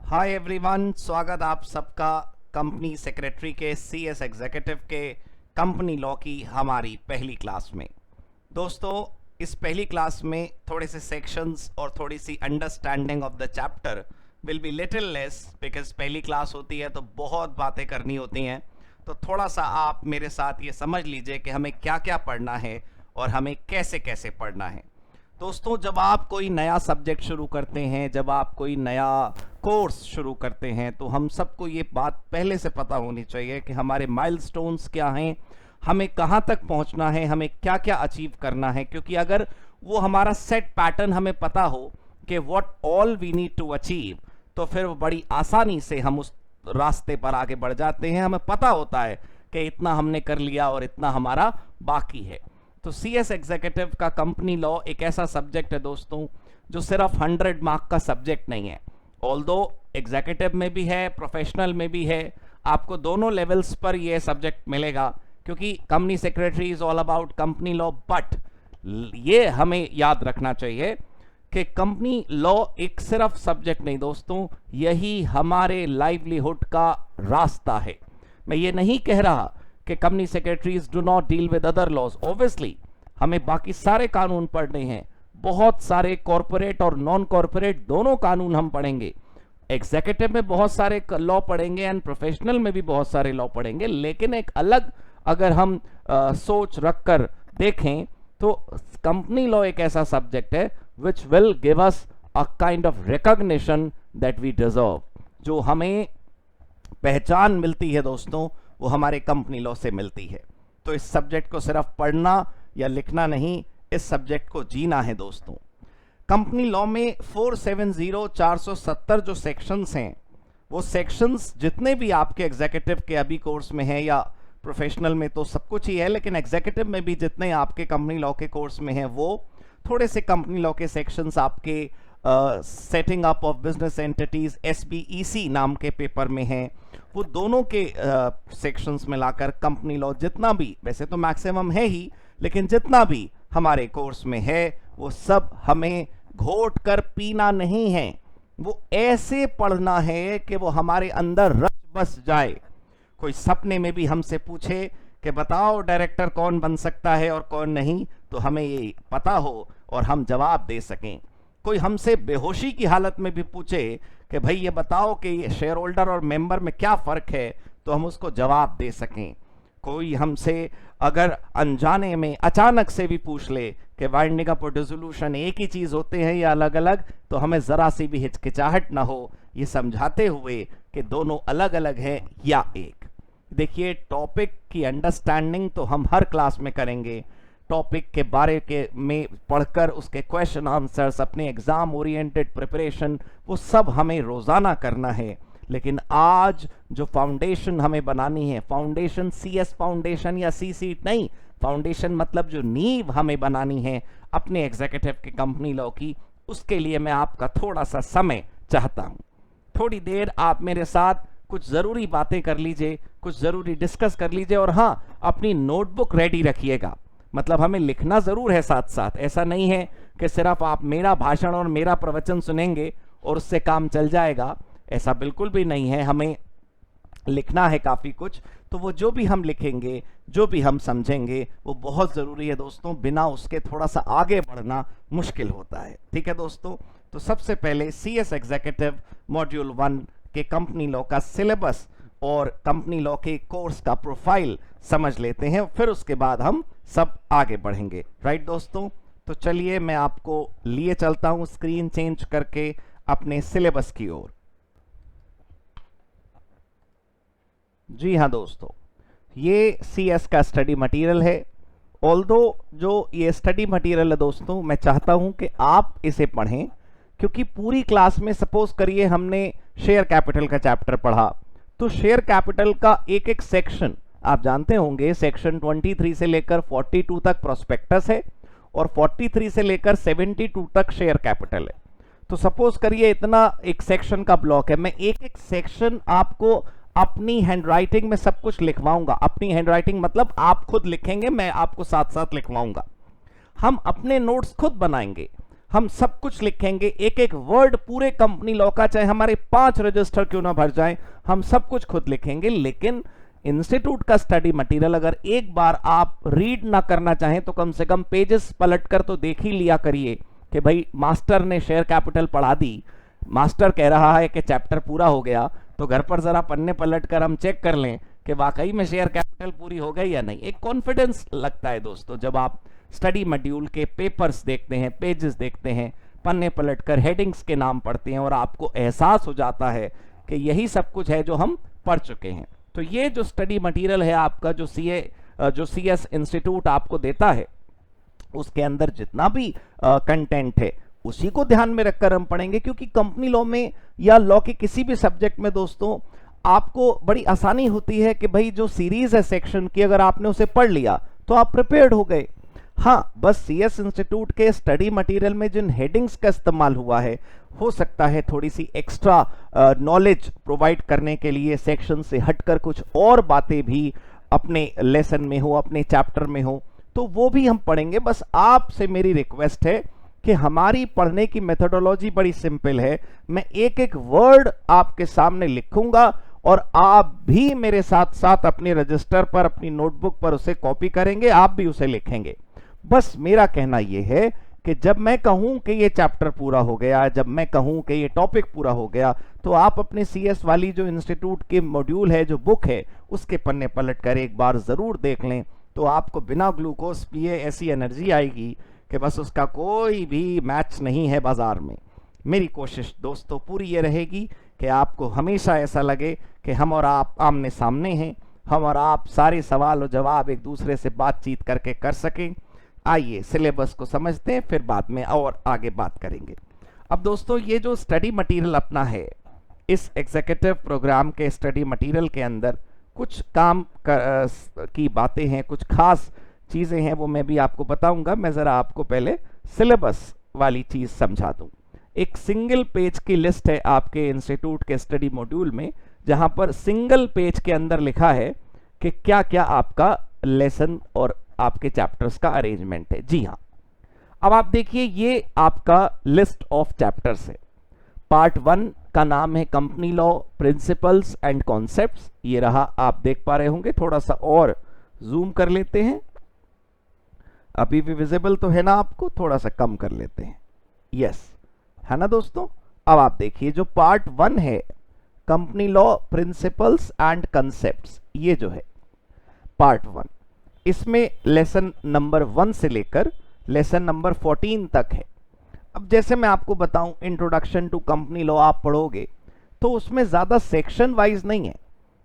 Hi everyone, स्वागत आप सबका कंपनी सेक्रेटरी के सीएस एग्जीक्यूटिव के कंपनी लॉ की हमारी पहली क्लास में। दोस्तों, इस पहली क्लास में थोड़े से सेक्शंस और थोड़ी सी understanding of the chapter will be little less, because पहली क्लास होती है तो बहुत बातें करनी होती हैं। तो थोड़ा सा आप मेरे साथ ये समझ लीजिए कि हमें क्या क्या पढ़ना है और हमें कैसे कैसे पढ़ना है। दोस्तों, जब आप कोई नया सब्जेक्ट शुरू करते हैं, जब आप कोई नया कोर्स शुरू करते हैं, तो हम सबको ये बात पहले से पता होनी चाहिए कि हमारे माइलस्टोन्स क्या हैं, हमें कहाँ तक पहुँचना है, हमें क्या क्या अचीव करना है। क्योंकि अगर वो हमारा सेट पैटर्न हमें पता हो कि what all we need to achieve, तो फिर वो बड़ी आसानी से हम उस रास्ते पर आगे बढ़ जाते हैं। हमें पता होता है कि इतना हमने कर लिया और इतना हमारा बाकी है। तो सीएस एग्जीक्यूटिव का कंपनी लॉ एक ऐसा सब्जेक्ट है दोस्तों जो सिर्फ 100 मार्क का सब्जेक्ट नहीं है। ऑल्दो एग्जीक्यूटिव में भी है, प्रोफेशनल में भी है, आपको दोनों लेवल्स पर यह सब्जेक्ट मिलेगा, क्योंकि company secretary is all about company law. But ये हमें याद रखना चाहिए कि कंपनी लॉ एक सिर्फ सब्जेक्ट नहीं दोस्तों, यही हमारे लाइवलीहुड का रास्ता है। मैं ये नहीं कह रहा कि company secretaries do not deal with other laws. Obviously हमें बाकी सारे कानून पढ़ने हैं, बहुत सारे कॉर्पोरेट और नॉन कॉर्पोरेट दोनों कानून हम पढ़ेंगे। एग्जीक्यूटिव में बहुत सारे लॉ पढ़ेंगे एंड प्रोफेशनल में भी बहुत सारे लॉ पढ़ेंगे। लेकिन एक अलग अगर हम सोच रखकर देखें तो कंपनी लॉ एक ऐसा सब्जेक्ट है which will give us a kind of recognition that we deserve. जो हमें पहचान मिलती है दोस्तों, वो हमारे कंपनी लॉ से मिलती है। तो इस सब्जेक्ट को सिर्फ पढ़ना या लिखना नहीं, इस सब्जेक्ट को जीना है दोस्तों। कंपनी लॉ में 470 470 जो सेक्शंस हैं, वो सेक्शंस जितने भी आपके एग्जीक्यूटिव के अभी कोर्स में है या प्रोफेशनल में तो सब कुछ ही है, लेकिन एग्जीक्यूटिव में भी जितने आपके कंपनी लॉ के कोर्स में हैं, वो थोड़े से कंपनी लॉ के सेक्शंस आपके setting up of business entities SBEC नाम के पेपर में हैं। वो दोनों के सेक्शंस में लाकर कंपनी लॉ जितना भी, वैसे तो मैक्सिमम है ही, लेकिन जितना भी हमारे कोर्स में है वो सब हमें घोट कर पीना नहीं है। वो ऐसे पढ़ना है कि वो हमारे अंदर रच बस जाए। कोई सपने में भी हमसे पूछे कि बताओ डायरेक्टर कौन बन सकता है और कौन नहीं, तो हमें ये पता हो और हम जवाब दे सकें। कोई हमसे बेहोशी की हालत में भी पूछे कि भाई ये बताओ कि शेयर होल्डर और मेंबर में क्या फर्क है, तो हम उसको जवाब दे सकें। कोई हमसे अगर अनजाने में अचानक से भी पूछ ले कि वाइंडिंग अप और डिसोल्यूशन एक ही चीज होते हैं या अलग अलग, तो हमें जरा सी भी हिचकिचाहट ना हो, ये समझाते हुए कि दोनों अलग अलग हैं या एक। देखिए, टॉपिक की अंडरस्टैंडिंग तो हम हर क्लास में करेंगे। टॉपिक के बारे के में पढ़कर उसके क्वेश्चन आंसर्स, अपने एग्जाम ओरिएंटेड प्रिपरेशन, वो सब हमें रोजाना करना है। लेकिन आज जो फाउंडेशन हमें बनानी है, फाउंडेशन CS फाउंडेशन या CC नहीं, फाउंडेशन मतलब जो नींव हमें बनानी है अपने एग्जीक्यूटिव के कंपनी लॉ की, उसके लिए मैं आपका थोड़ा सा समय चाहता हूं। थोड़ी देर आप मेरे साथ कुछ जरूरी बातें कर लीजिए, कुछ जरूरी डिस्कस कर लीजिए, और हाँ, अपनी नोटबुक रेडी रखिएगा। मतलब हमें लिखना जरूर है साथ साथ, ऐसा नहीं है कि सिर्फ आप मेरा भाषण और मेरा प्रवचन सुनेंगे और उससे काम चल जाएगा, ऐसा बिल्कुल भी नहीं है। हमें लिखना है काफी कुछ। तो वो जो भी हम लिखेंगे, जो भी हम समझेंगे, वो बहुत जरूरी है दोस्तों। बिना उसके थोड़ा सा आगे बढ़ना मुश्किल होता है। ठीक है दोस्तों, तो सबसे पहले CS एग्जीक्यूटिव मॉड्यूल 1 के कंपनी लॉ का सिलेबस और कंपनी लॉ के कोर्स का प्रोफाइल समझ लेते हैं, फिर उसके बाद हम सब आगे बढ़ेंगे। राइट दोस्तों, तो चलिए मैं आपको लिए चलता हूं स्क्रीन चेंज करके अपने सिलेबस की ओर। जी हाँ दोस्तों, ये CS का स्टडी मटेरियल है। ऑल्दो जो ये स्टडी मटेरियल है दोस्तों, मैं चाहता हूं कि आप इसे पढ़ें, क्योंकि पूरी क्लास में सपोज करिए हमने शेयर कैपिटल का चैप्टर पढ़ा, तो शेयर कैपिटल का एक एक सेक्शन आप जानते होंगे, सेक्शन 23 से लेकर 42 तक प्रोस्पेक्टस है और 43 से लेकर 72 तक शेयर कैपिटल है। तो सपोज करिए इतना एक सेक्शन का ब्लॉक है, मैं एक एक सेक्शन आपको अपनी हैंडराइटिंग में सब कुछ लिखवाऊंगा। अपनी हैंडराइटिंग मतलब आप खुद लिखेंगे, मैं आपको साथ साथ लिखवाऊंगा। हम अपने नोट्स खुद बनाएंगे, हम सब कुछ लिखेंगे, एक एक वर्ड पूरे कंपनी लॉ का, चाहे हमारे 5 रजिस्टर क्यों ना भर जाएं, हम सब कुछ खुद लिखेंगे। लेकिन इंस्टीट्यूट का स्टडी मटेरियल अगर एक बार आप रीड ना करना चाहें तो कम से कम पेजेस पलटकर तो देख ही लिया करिए कि भाई मास्टर ने शेयर कैपिटल पढ़ा दी, मास्टर कह रहा है कि चैप्टर पूरा हो गया, तो घर पर जरा पन्ने पलट कर हम चेक कर लें कि वाकई में शेयर कैपिटल पूरी हो गई या नहीं। एक कॉन्फिडेंस लगता है दोस्तों जब आप स्टडी मॉड्यूल के पेपर्स देखते हैं, पेजेस देखते हैं, पन्ने पलटकर हेडिंग्स के नाम पढ़ते हैं और आपको एहसास हो जाता है कि यही सब कुछ है जो हम पढ़ चुके हैं। तो ये जो स्टडी मटेरियल है आपका, जो सीएस इंस्टीट्यूट आपको देता है, उसके अंदर जितना भी कंटेंट है उसी को ध्यान में रखकर हम पढ़ेंगे, क्योंकि कंपनी लॉ में या लॉ के किसी भी सब्जेक्ट में दोस्तों आपको बड़ी आसानी होती है कि भाई जो सीरीज है सेक्शन की, अगर आपने उसे पढ़ लिया तो आप प्रिपेयर्ड हो गए। हाँ, बस सीएस इंस्टीट्यूट के स्टडी मटेरियल में जिन हेडिंग्स का इस्तेमाल हुआ है, हो सकता है थोड़ी सी एक्स्ट्रा नॉलेज प्रोवाइड करने के लिए सेक्शन से हटकर कुछ और बातें भी अपने लेसन में हो, अपने चैप्टर में हो, तो वो भी हम पढ़ेंगे। बस आपसे मेरी रिक्वेस्ट है कि हमारी पढ़ने की मेथोडोलॉजी बड़ी सिंपल है। मैं एक एक वर्ड आपके सामने लिखूंगा और आप भी मेरे साथ साथ अपने रजिस्टर पर, अपनी नोटबुक पर उसे कॉपी करेंगे, आप भी उसे लिखेंगे। बस मेरा कहना यह है कि जब मैं कहूं कि ये चैप्टर पूरा हो गया, जब मैं कहूं कि ये टॉपिक पूरा हो गया, तो आप अपने सीएस वाली जो इंस्टीट्यूट के मॉड्यूल है, जो बुक है, उसके पन्ने पलट कर एक बार जरूर देख लें, तो आपको बिना ग्लूकोज पिए ऐसी एनर्जी आएगी कि बस उसका कोई भी मैच नहीं है बाजार में। मेरी कोशिश दोस्तों पूरी ये रहेगी कि आपको हमेशा ऐसा लगे कि हम और आप आमने सामने हैं, हम और आप सारे सवाल और जवाब एक दूसरे से बातचीत करके कर सकें। आइए सिलेबस को समझते हैं, फिर बाद में और आगे बात करेंगे। अब दोस्तों ये जो स्टडी मटेरियल अपना है, इस एग्जीक्यूटिव प्रोग्राम के स्टडी मटेरियल के अंदर कुछ काम की बातें हैं, कुछ खास चीज़ें हैं, वो मैं भी आपको बताऊंगा। मैं ज़रा आपको पहले सिलेबस वाली चीज़ समझा दूं। एक सिंगल पेज की लिस्ट है आपके इंस्टीट्यूट के स्टडी मॉड्यूल में, जहां पर सिंगल पेज के अंदर लिखा है कि क्या क्या आपका लेसन और आपके चैप्टर्स का अरेंजमेंट है। जी हाँ, अब आप देखिए ये आपका लिस्ट ऑफ चैप्टर्स है। पार्ट 1 का नाम है company law principles and concepts, ये रहा, आप देख पा रहे होंगे। थोड़ा सा और जूम कर लेते हैं, अभी भी विजिबल तो है ना आपको, थोड़ा सा कम कर लेते हैं, यस, है ना दोस्तों। अब आप देखिए जो पार्ट 1 है company law principles and concepts, ये जो है पार्ट 1, इसमें लेसन नंबर 1 से लेकर लेसन नंबर 14 तक है। अब जैसे मैं आपको बताऊं, इंट्रोडक्शन टू कंपनी लॉ आप पढ़ोगे तो उसमें ज़्यादा सेक्शन वाइज नहीं है,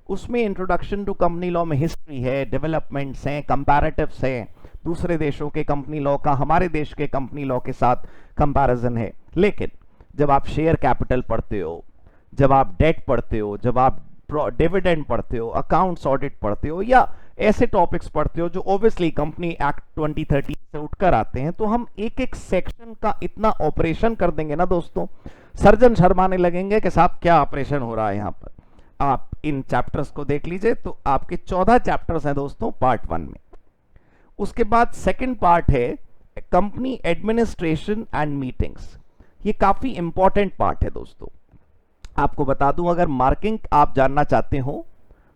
उसमें इंट्रोडक्शन टू कंपनी लॉ में हिस्ट्री है, डेवलपमेंट्स हैं, कंपैरेटिव्स हैं, दूसरे देशों के कंपनी लॉ का हमारे देश के कंपनी लॉ के साथ कंपैरिजन है। लेकिन जब आप शेयर कैपिटल पढ़ते हो, जब आप डेट पढ़ते हो, जब आप डिविडेंड पढ़ते हो, अकाउंट्स ऑडिट पढ़ते हो, या ऐसे टॉपिक्स पढ़ते हो जो ऑब्वियसली कंपनी एक्ट 2013 से उठकर आते हैं, तो हम एक एक सेक्शन का इतना ऑपरेशन कर देंगे ना दोस्तों, सर्जन शर्माने लगेंगे कि साहब क्या ऑपरेशन हो रहा है यहाँ पर। आप इन चैप्टर्स को देख लीजिए, तो आपके 14 चैप्टर्स हैं दोस्तों पार्ट 1 में। उसके बाद सेकंड पार्ट है कंपनी एडमिनिस्ट्रेशन एंड मीटिंग्स। ये काफी इंपॉर्टेंट पार्ट है दोस्तों। आपको बता दूं, अगर मार्किंग आप जानना चाहते हो,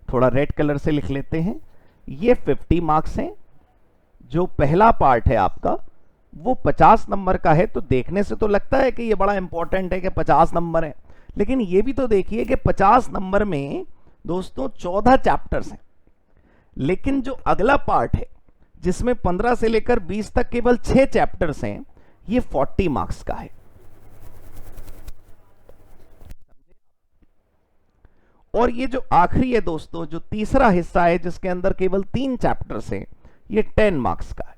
थोड़ा रेड कलर से लिख लेते हैं, ये 50 मार्क्स हैं। जो पहला पार्ट है आपका वो 50 नंबर का है। तो देखने से तो लगता है कि ये बड़ा इंपॉर्टेंट है कि 50 नंबर है, लेकिन ये भी तो देखिए कि 50 नंबर में दोस्तों 14 चैप्टर्स हैं। लेकिन जो अगला पार्ट है जिसमें 15 से लेकर 20 तक केवल 6 चैप्टर्स हैं, ये 40 मार्क्स का है। और ये जो आखिरी है दोस्तों, जो तीसरा हिस्सा है जिसके अंदर केवल 3 चैप्टर्स हैं, ये 10 मार्क्स का है।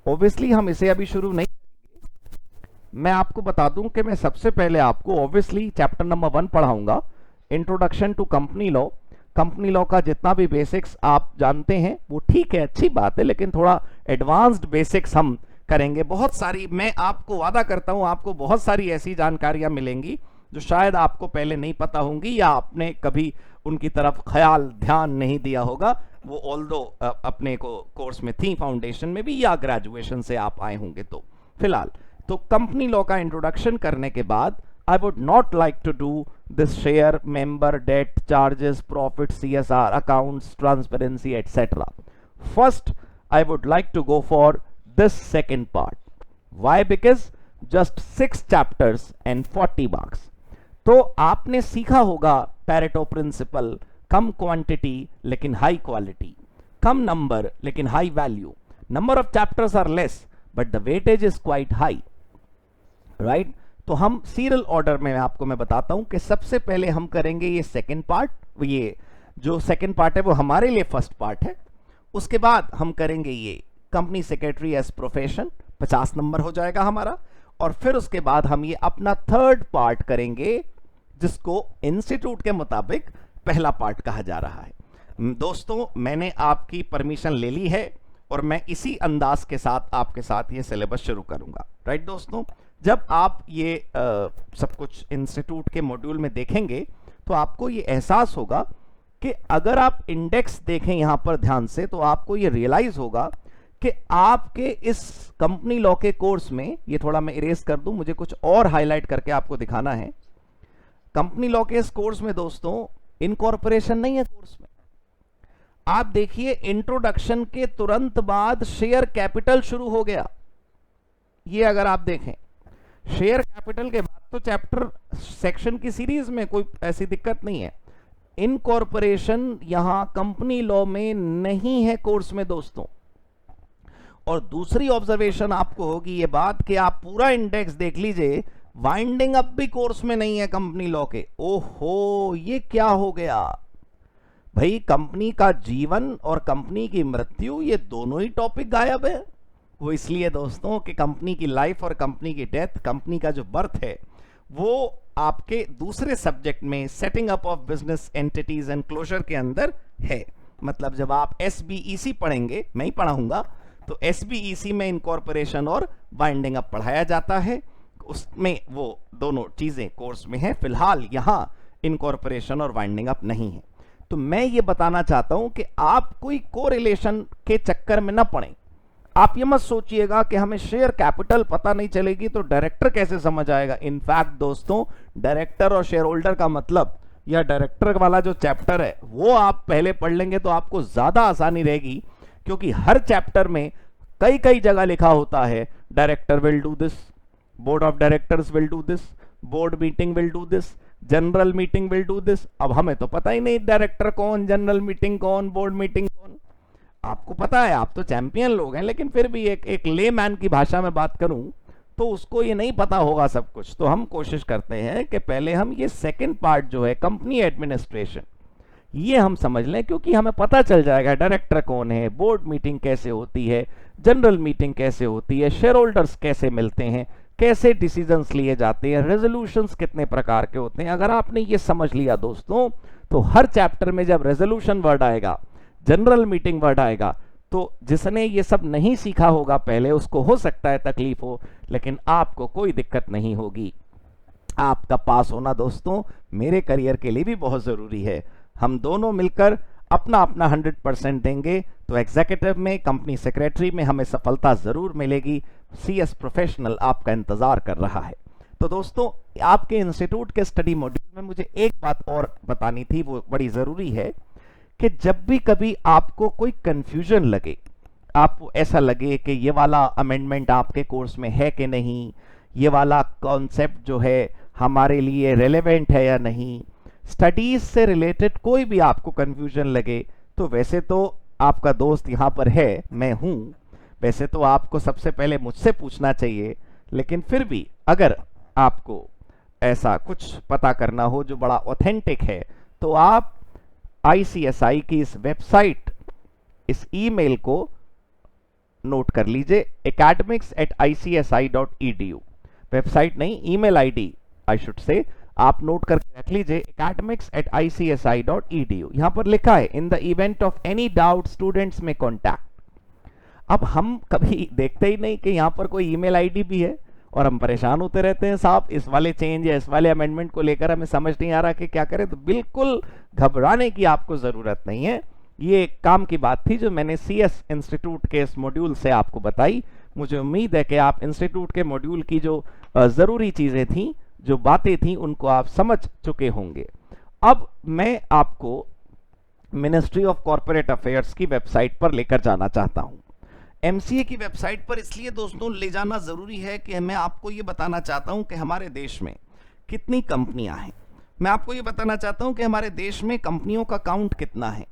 ऑब्वियसली हम इसे अभी शुरू नहीं करेंगे। मैं आपको बता दूं कि मैं सबसे पहले आपको ऑब्वियसली चैप्टर नंबर 1 पढ़ाऊंगा, introduction to company law. Company law का जितना भी बेसिक्स आप जानते हैं वो ठीक है, अच्छी बात है, लेकिन थोड़ा एडवांस्ड बेसिक्स हम करेंगे। बहुत सारी, मैं आपको वादा करता हूं, आपको बहुत सारी ऐसी जानकारियां मिलेंगी जो शायद आपको पहले नहीं पता होंगी या आपने कभी उनकी तरफ ख्याल ध्यान नहीं दिया होगा। वो ऑल्दो अपने को कोर्स में थी, फाउंडेशन में भी या ग्रेजुएशन से आप आए होंगे। तो फिलहाल तो कंपनी लॉ का इंट्रोडक्शन करने के बाद I would not like to do this share, member, debt, charges, profit, CSR, accounts, transparency, etc. First, I would like to go for this second part. Why? Because just 6 chapters and 40 marks. तो आपने सीखा होगा Pareto principle, कम quantity लेकिन high quality, कम number लेकिन high value. Number of chapters are less but the weightage is quite high, right? तो हम सीरियल ऑर्डर में आपको मैं बताता हूं कि सबसे पहले हम करेंगे ये सेकंड पार्ट. ये जो सेकंड पार्ट है वो हमारे लिए फर्स्ट पार्ट है. उसके बाद हम करेंगे ये company secretary as profession, 50 number हो जाएगा हमारा. और फिर उसके बाद हम ये अपना थर्ड पार्ट करेंगे जिसको इंस्टीट्यूट के मुताबिक पहला पार्ट कहा जा रहा है. दोस्तों, मैंने आपकी परमिशन ले ली है और मैं इसी अंदाज के साथ आपके साथ ये सिलेबस शुरू करूंगा, राइट दोस्तों? जब आप ये सब कुछ इंस्टीट्यूट के मॉड्यूल में देखेंगे तो आपको ये एहसास होगा कि अगर आप इंडेक्स देखें यहां पर ध्यान से तो आपको ये रियलाइज होगा कि आपके इस कंपनी लॉ के कोर्स में, ये थोड़ा मैं इरेज कर दूं, मुझे कुछ और हाईलाइट करके आपको दिखाना है. कंपनी लॉ के इस कोर्स में दोस्तों इनकॉर्पोरेशन नहीं है. कोर्स में आप देखिए इंट्रोडक्शन के तुरंत बाद शेयर कैपिटल शुरू हो गया. ये अगर आप देखें शेयर कैपिटल के बाद तो चैप्टर सेक्शन की सीरीज में कोई ऐसी दिक्कत नहीं है. इनकॉर्पोरेशन यहां कंपनी लॉ में नहीं है कोर्स में दोस्तों. और दूसरी ऑब्जर्वेशन आपको होगी ये बात कि आप पूरा इंडेक्स देख लीजिए, वाइंडिंग अप भी कोर्स में नहीं है कंपनी लॉ के. ओहो, ये क्या हो गया भाई? कंपनी का जीवन और कंपनी की मृत्यु, ये दोनों ही टॉपिक गायब है. वो इसलिए दोस्तों कि कंपनी की लाइफ और कंपनी की डेथ, कंपनी का जो बर्थ है, वो आपके दूसरे सब्जेक्ट में setting up of business entities and closure के अंदर है. मतलब जब आप SBEC पढ़ेंगे, मैं ही पढ़ाऊंगा, तो SBEC में इनकॉर्पोरेशन और वाइंडिंग अप पढ़ाया जाता है. उसमें वो दोनों चीजें कोर्स में है. फिलहाल यहां इनकॉर्पोरेशन और वाइंडिंग अप नहीं है. तो मैं ये बताना चाहता हूं कि आप कोई कोरिलेशन के चक्कर में ना पड़ें. आप ये मत सोचिएगा कि हमें शेयर कैपिटल पता नहीं चलेगी तो डायरेक्टर कैसे समझ आएगा. इनफैक्ट दोस्तों, डायरेक्टर और शेयर होल्डर का मतलब, या डायरेक्टर वाला जो चैप्टर है वो आप पहले पढ़ लेंगे तो आपको ज्यादा आसानी रहेगी, क्योंकि हर चैप्टर में कई कई जगह लिखा होता है director will do this, board of directors will do this, board meeting will do this, general meeting will do this. अब हमें तो पता ही नहीं डायरेक्टर कौन, जनरल मीटिंग कौन, बोर्ड मीटिंग कौन. आपको पता है, आप तो चैंपियन लोग हैं, लेकिन फिर भी एक ले मैन की भाषा में बात करूं तो उसको ये नहीं पता होगा सब कुछ. तो हम कोशिश करते हैं कि पहले हम ये सेकंड पार्ट जो है कंपनी एडमिनिस्ट्रेशन, ये हम समझ लें, क्योंकि हमें पता चल जाएगा डायरेक्टर कौन है, बोर्ड मीटिंग कैसे होती है, जनरल मीटिंग कैसे होती है, शेयर होल्डर्स कैसे मिलते हैं, कैसे डिसीजंस लिए जाते हैं, रेजोल्यूशंस कितने प्रकार के होते हैं. अगर आपने ये समझ लिया दोस्तों, तो हर चैप्टर में जब रेजोल्यूशन वर्ड आएगा, जनरल मीटिंग वर्ड आएगा, तो जिसने ये सब नहीं सीखा होगा पहले, उसको हो सकता है तकलीफ हो, लेकिन आपको कोई दिक्कत नहीं होगी. आपका पास होना दोस्तों मेरे करियर के लिए भी बहुत जरूरी है. हम दोनों मिलकर अपना अपना 100% देंगे तो एग्जीक्यूटिव में, कंपनी सेक्रेटरी में हमें सफलता जरूर मिलेगी. CS प्रोफेशनल आपका इंतजार कर रहा है. तो दोस्तों, आपके इंस्टीट्यूट के स्टडी मॉड्यूल में मुझे एक बात और बतानी थी, वो बड़ी जरूरी है कि जब भी कभी आपको कोई कंफ्यूजन लगे, आपको ऐसा लगे कि ये वाला अमेंडमेंट आपके कोर्स में है कि नहीं, ये वाला कॉन्सेप्ट जो है हमारे लिए रेलेवेंट है या नहीं, स्टडीज से रिलेटेड कोई भी आपको कंफ्यूजन लगे, तो वैसे तो आपका दोस्त यहाँ पर है, मैं हूँ, वैसे तो आपको सबसे पहले मुझसे पूछना चाहिए, लेकिन फिर भी अगर आपको ऐसा कुछ पता करना हो जो बड़ा ऑथेंटिक है, तो आप ICSI की इस वेबसाइट, इस ईमेल को नोट कर लीजिए, academics@icsi.edu. वेबसाइट नहीं, email ID I should say, आप नोट करके रख लीजिए, academics@icsi.edu. यहां पर लिखा है, in the event of any doubt students में कॉन्टैक्ट. अब हम कभी देखते ही नहीं कि यहां पर कोई ईमेल आईडी भी है, और हम परेशान होते रहते हैं, साहब इस वाले चेंज या इस वाले अमेंडमेंट को लेकर हमें समझ नहीं आ रहा कि क्या करें. तो बिल्कुल घबराने की आपको जरूरत नहीं है. ये काम की बात थी जो मैंने CS इंस्टीट्यूट के इस मॉड्यूल से आपको बताई. मुझे उम्मीद है कि आप इंस्टीट्यूट के मॉड्यूल की जो ज़रूरी चीज़ें थी, जो बातें थी, उनको आप समझ चुके होंगे। अब मैं आपको मिनिस्ट्री ऑफ कॉर्पोरेट अफेयर्स की वेबसाइट पर लेकर जाना चाहता हूं। एमसीए की वेबसाइट पर इसलिए दोस्तों ले जाना ज़रूरी है कि मैं आपको ये बताना चाहता हूं कि हमारे देश में कितनी कंपनियां हैं। मैं आपको ये बताना चाहता हूं कि हमारे देश में कंपनियों का काउंट कितना है,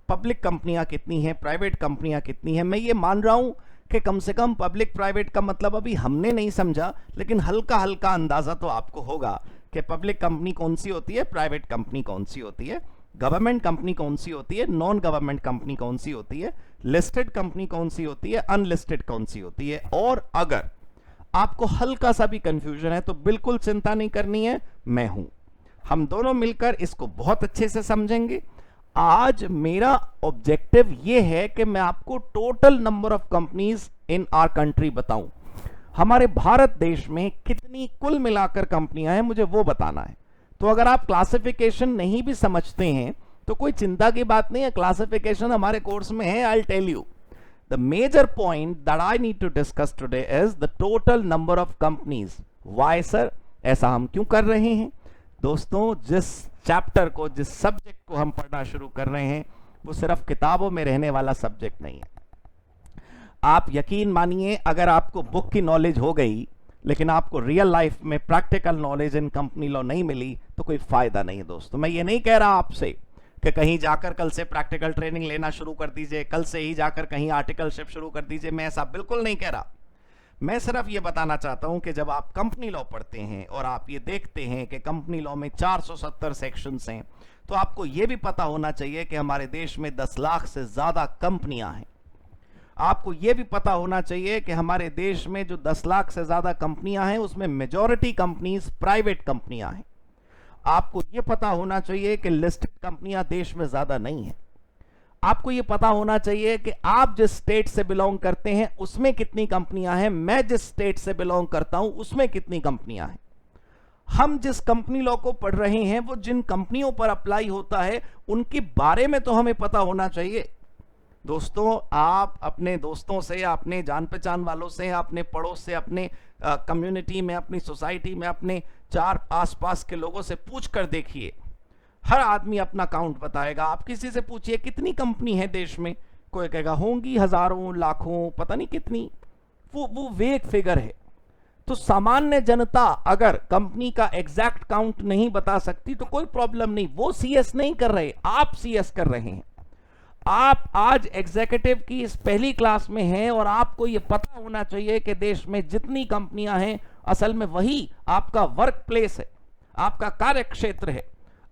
पब्लिक कंपनियां कितनी हैं, प्राइवेट कंपनियां कितनी हैं। मैं ये मान रहा हूं कि कम से कम पब्लिक प्राइवेट का मतलब अभी हमने नहीं समझा, लेकिन हल्का हल्का अंदाज़ा तो आपको होगा कि पब्लिक कंपनी कौन सी होती है, प्राइवेट कंपनी कौन सी होती है, गवर्नमेंट कंपनी कौन सी होती है, नॉन गवर्नमेंट कंपनी कौन सी होती है, लिस्टेड कंपनी कौन सी होती है, अनलिस्टेड कौन सी होती है। और अगर आपको हल्का सा भी कंफ्यूजन है तो बिल्कुल चिंता नहीं करनी है, मैं हूं। हम दोनों मिलकर इसको बहुत अच्छे से समझेंगे। आज मेरा ऑब्जेक्टिव यह है कि मैं आपको total number of companies in our country बताऊं। हमारे भारत देश में कितनी कुल मिलाकर कंपनियां हैं, मुझे वो बताना है। तो अगर आप क्लासिफिकेशन नहीं भी समझते हैं तो कोई चिंता की बात नहीं है, क्लासिफिकेशन हमारे कोर्स में है। I will tell you the major point that I need to discuss today is the total number of companies. Why sir, ऐसा हम क्यों कर रहे हैं? दोस्तों, जिस चैप्टर को, जिस सब्जेक्ट को हम पढ़ना शुरू कर रहे हैं वो सिर्फ किताबों में रहने वाला सब्जेक्ट नहीं है। आप यकीन मानिए, अगर आपको बुक की नॉलेज हो गई लेकिन आपको रियल लाइफ में practical knowledge in company law नहीं मिली तो कोई फायदा नहीं है। दोस्तों, मैं ये नहीं कह रहा आपसे कि कहीं जाकर कल से प्रैक्टिकल ट्रेनिंग लेना शुरू कर दीजिए, कल से ही जाकर कहीं आर्टिकलशिप शुरू कर दीजिए, मैं ऐसा बिल्कुल नहीं कह रहा। मैं सिर्फ ये बताना चाहता हूं कि जब आप कंपनी लॉ पढ़ते हैं और आप ये देखते हैं कि कंपनी लॉ में 470 सेक्शंस हैं, तो आपको ये भी पता होना चाहिए कि हमारे देश में 10 लाख से ज्यादा कंपनियां हैं। आपको यह भी पता होना चाहिए कि हमारे देश में जो 10 लाख से ज्यादा कंपनियां हैं उसमें मेजॉरिटी कंपनीज प्राइवेट कंपनियां हैं। आपको यह पता होना चाहिए कि लिस्टेड कंपनियां देश में ज्यादा नहीं है। आपको यह पता होना चाहिए कि आप जिस स्टेट से बिलोंग करते हैं उसमें कितनी कंपनियां हैं, मैं जिस स्टेट से बिलोंग करता हूं उसमें कितनी कंपनियां हैं। हम जिस कंपनी लॉ को पढ़ रहे हैं वो जिन कंपनियों पर अप्लाई होता है उनके बारे में तो हमें पता होना चाहिए। दोस्तों, आप अपने दोस्तों से, अपने जान पहचान वालों से, अपने पड़ोस से, अपने कम्युनिटी में, अपनी सोसाइटी में, अपने चार आसपास के लोगों से पूछ कर देखिए, हर आदमी अपना काउंट बताएगा। आप किसी से पूछिए कितनी कंपनी है देश में, कोई कहेगा होंगी हजारों, लाखों, पता नहीं कितनी। वो वेग फिगर है। तो सामान्य जनता अगर कंपनी का एग्जैक्ट काउंट नहीं बता सकती तो कोई प्रॉब्लम नहीं, वो सीएस नहीं कर रहे, आप सीएस कर रहे हैं। आप आज एग्जीक्यूटिव की इस पहली क्लास में हैं और आपको यह पता होना चाहिए कि देश में जितनी कंपनियां हैं असल में वही आपका वर्क प्लेस है, आपका कार्य क्षेत्र है,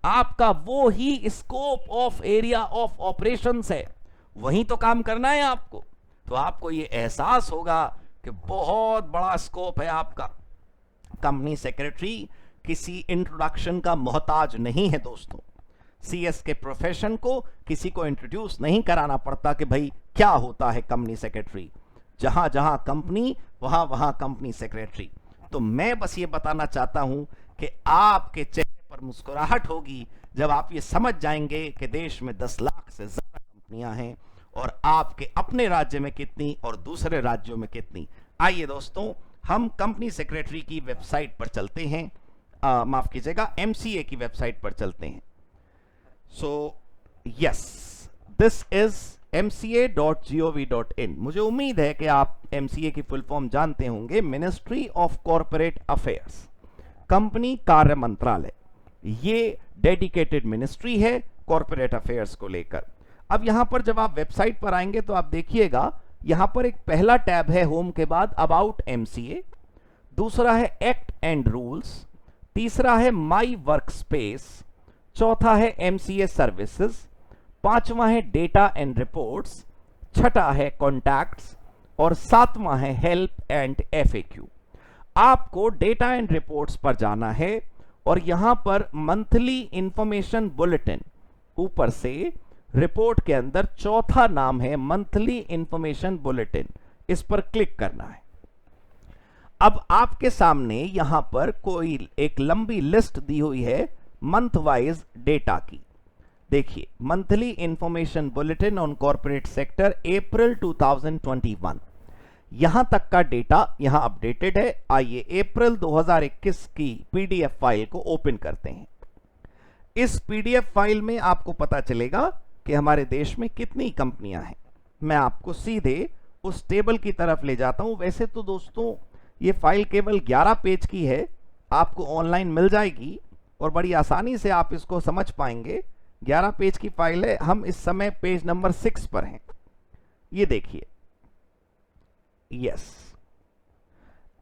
आपका वो ही scope of area of operations है, वहीं तो काम करना है आपको। तो आपको ये एहसास होगा कि बहुत बड़ा स्कोप है आपका। कंपनी सेक्रेटरी किसी इंट्रोडक्शन का मोहताज नहीं है दोस्तों। सीएस के प्रोफेशन को किसी को इंट्रोड्यूस नहीं कराना पड़ता कि भाई क्या होता है कंपनी सेक्रेटरी। जहां जहां कंपनी वहां वहां कंपनी सेक्रेटरी। तो मैं बस ये बताना चाहता हूं कि आपके चेहरे पर मुस्कुराहट होगी जब आप ये समझ जाएंगे कि देश में 10 लाख से ज्यादा कंपनियां हैं और आपके अपने राज्य में कितनी और दूसरे राज्यों में कितनी। आइए दोस्तों, हम कंपनी सेक्रेटरी की वेबसाइट पर चलते हैं, माफ कीजिएगा, एमसीए की वेबसाइट पर चलते हैं। So yes, this is mca.gov.in। मुझे उम्मीद है कि आप MCA की फुल फॉर्म जानते होंगे, ministry of corporate affairs, company कार्य मंत्रालय। ये डेडिकेटेड मिनिस्ट्री है कॉर्पोरेट अफेयर्स को लेकर। अब यहां पर जब आप वेबसाइट पर आएंगे तो आप देखिएगा यहां पर एक पहला टैब है होम के बाद अबाउट MCA, दूसरा है एक्ट एंड रूल्स, तीसरा है माई वर्क स्पेस, चौथा है MCA सर्विसेज, पांचवा है डेटा एंड रिपोर्ट्स, छठा है कॉन्टैक्ट्स और सातवां है हेल्प एंड FAQ। आपको डेटा एंड रिपोर्ट्स पर जाना है और यहां पर मंथली इंफॉर्मेशन बुलेटिन, ऊपर से रिपोर्ट के अंदर चौथा नाम है मंथली इंफॉर्मेशन बुलेटिन, इस पर क्लिक करना है। अब आपके सामने यहां पर कोई एक लंबी लिस्ट दी हुई है मंथ वाइज डेटा की। देखिए, monthly information bulletin on corporate sector April 2021। यहां तक का डेटा यहां अपडेटेड है। आइए अप्रैल 2021 की पीडीएफ फाइल को ओपन करते हैं। इस पीडीएफ फाइल में आपको पता चलेगा कि हमारे देश में कितनी कंपनियां हैं। मैं आपको सीधे उस टेबल की तरफ ले जाता हूं। वैसे तो दोस्तों ये फाइल केवल 11 पेज की है, आपको ऑनलाइन मिल जाएगी और बड़ी आसानी से आप इसको समझ पाएंगे। 11 पेज की फाइल है। हम इस समय पेज नंबर 6 पर हैं। ये देखिए, यस,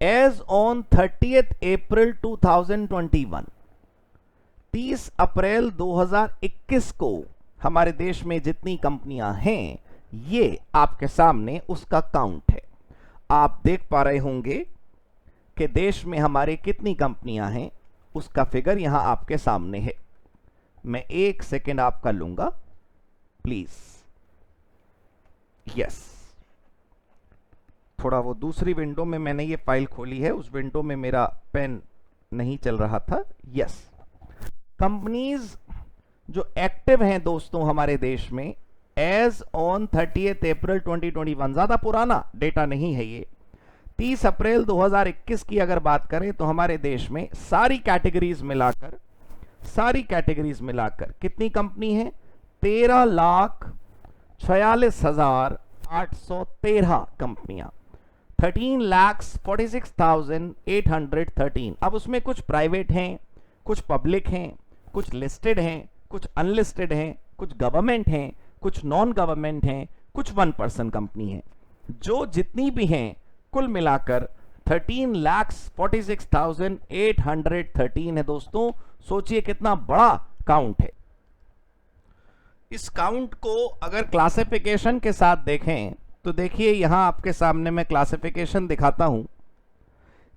एज ऑन 30th अप्रैल 2021, 30 अप्रैल 2021 को हमारे देश में जितनी कंपनियां हैं ये आपके सामने उसका काउंट है। आप देख पा रहे होंगे कि देश में हमारे कितनी कंपनियां हैं, उसका फिगर यहां आपके सामने है। मैं 1 सेकेंड आपका लूंगा प्लीज। यस, थोड़ा वो दूसरी विंडो में मैंने ये फाइल खोली है, उस विंडो में मेरा पेन नहीं चल रहा था। यस, कंपनीज जो एक्टिव हैं दोस्तों हमारे देश में एज ऑन 30th अप्रैल 2021, ज्यादा पुराना डेटा नहीं है ये। 30 अप्रैल 2021 की अगर बात करें तो हमारे देश में सारी कैटेगरीज मिलाकर कितनी कंपनी है? 13,46,813 कंपनियां, 13,46,813। अब उसमें कुछ प्राइवेट हैं, कुछ पब्लिक हैं, कुछ लिस्टेड हैं, कुछ अनलिस्टेड हैं, कुछ गवर्नमेंट हैं, कुछ नॉन गवर्नमेंट हैं, कुछ 1% कंपनी है। जो जितनी भी हैं कुल मिलाकर 13,46,813 है दोस्तों। सोचिए कितना बड़ा काउंट है। इस काउंट को अगर क्लासिफिकेशन के साथ देखें तो देखिए यहां आपके सामने मैं क्लासिफिकेशन दिखाता हूं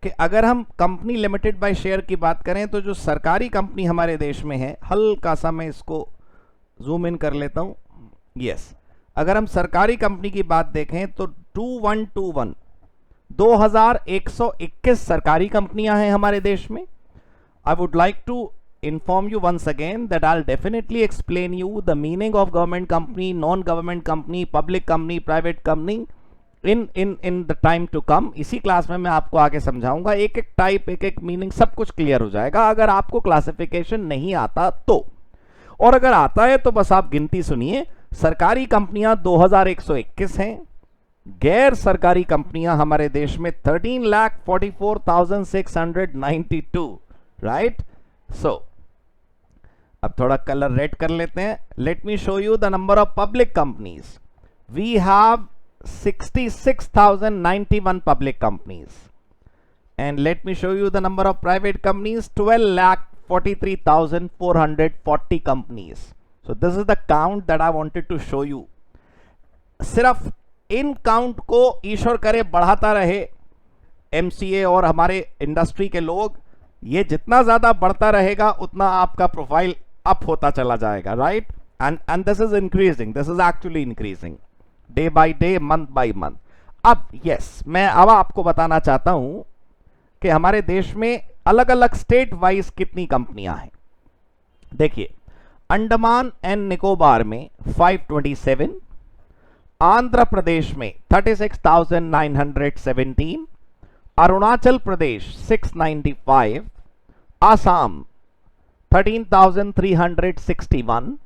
कि अगर हम कंपनी लिमिटेड बाय शेयर की बात करें तो जो सरकारी कंपनी हमारे देश में है, हल्का सा मैं इसको जूम इन कर लेता हूं। यस, अगर हम सरकारी कंपनी की बात देखें तो 2121 सरकारी कंपनियां हैं हमारे देश में। I would like to inform you once again that I'll definitely explain you the meaning of government company, non-government company, public company, private company in the time to come। इसी क्लास में मैं आपको आगे समझाऊंगा, एक एक टाइप, एक एक मीनिंग, सब कुछ क्लियर हो जाएगा अगर आपको क्लासिफिकेशन नहीं आता तो। और अगर आता है तो बस आप गिनती सुनिए। सरकारी कंपनियां 2121 हैं, गैर सरकारी कंपनियां हमारे देश में 13,44,692, राइट। सो अब थोड़ा कलर रेड कर लेते हैं। Let me show you the number of public companies. We have 66,091 public companies and let me show you the number of private companies, 12,43,440 companies. So this is the count that I wanted to show you. सिर्फ इन count को ईश्वर करे बढ़ाता रहे MCA और हमारे industry के लोग। ये जितना ज्यादा बढ़ता रहेगा उतना आपका प्रोफाइल अप होता चला जाएगा, right. And this is increasing, this is actually increasing day by day, month by month. अब यस, मैं अब आपको बताना चाहता हूं कि हमारे देश में अलग अलग स्टेट वाइज कितनी कंपनियां हैं। देखिए, अंडमान एंड निकोबार में 527, आंध्र प्रदेश में 36,917, Arunachal Pradesh 695, Assam 13,361,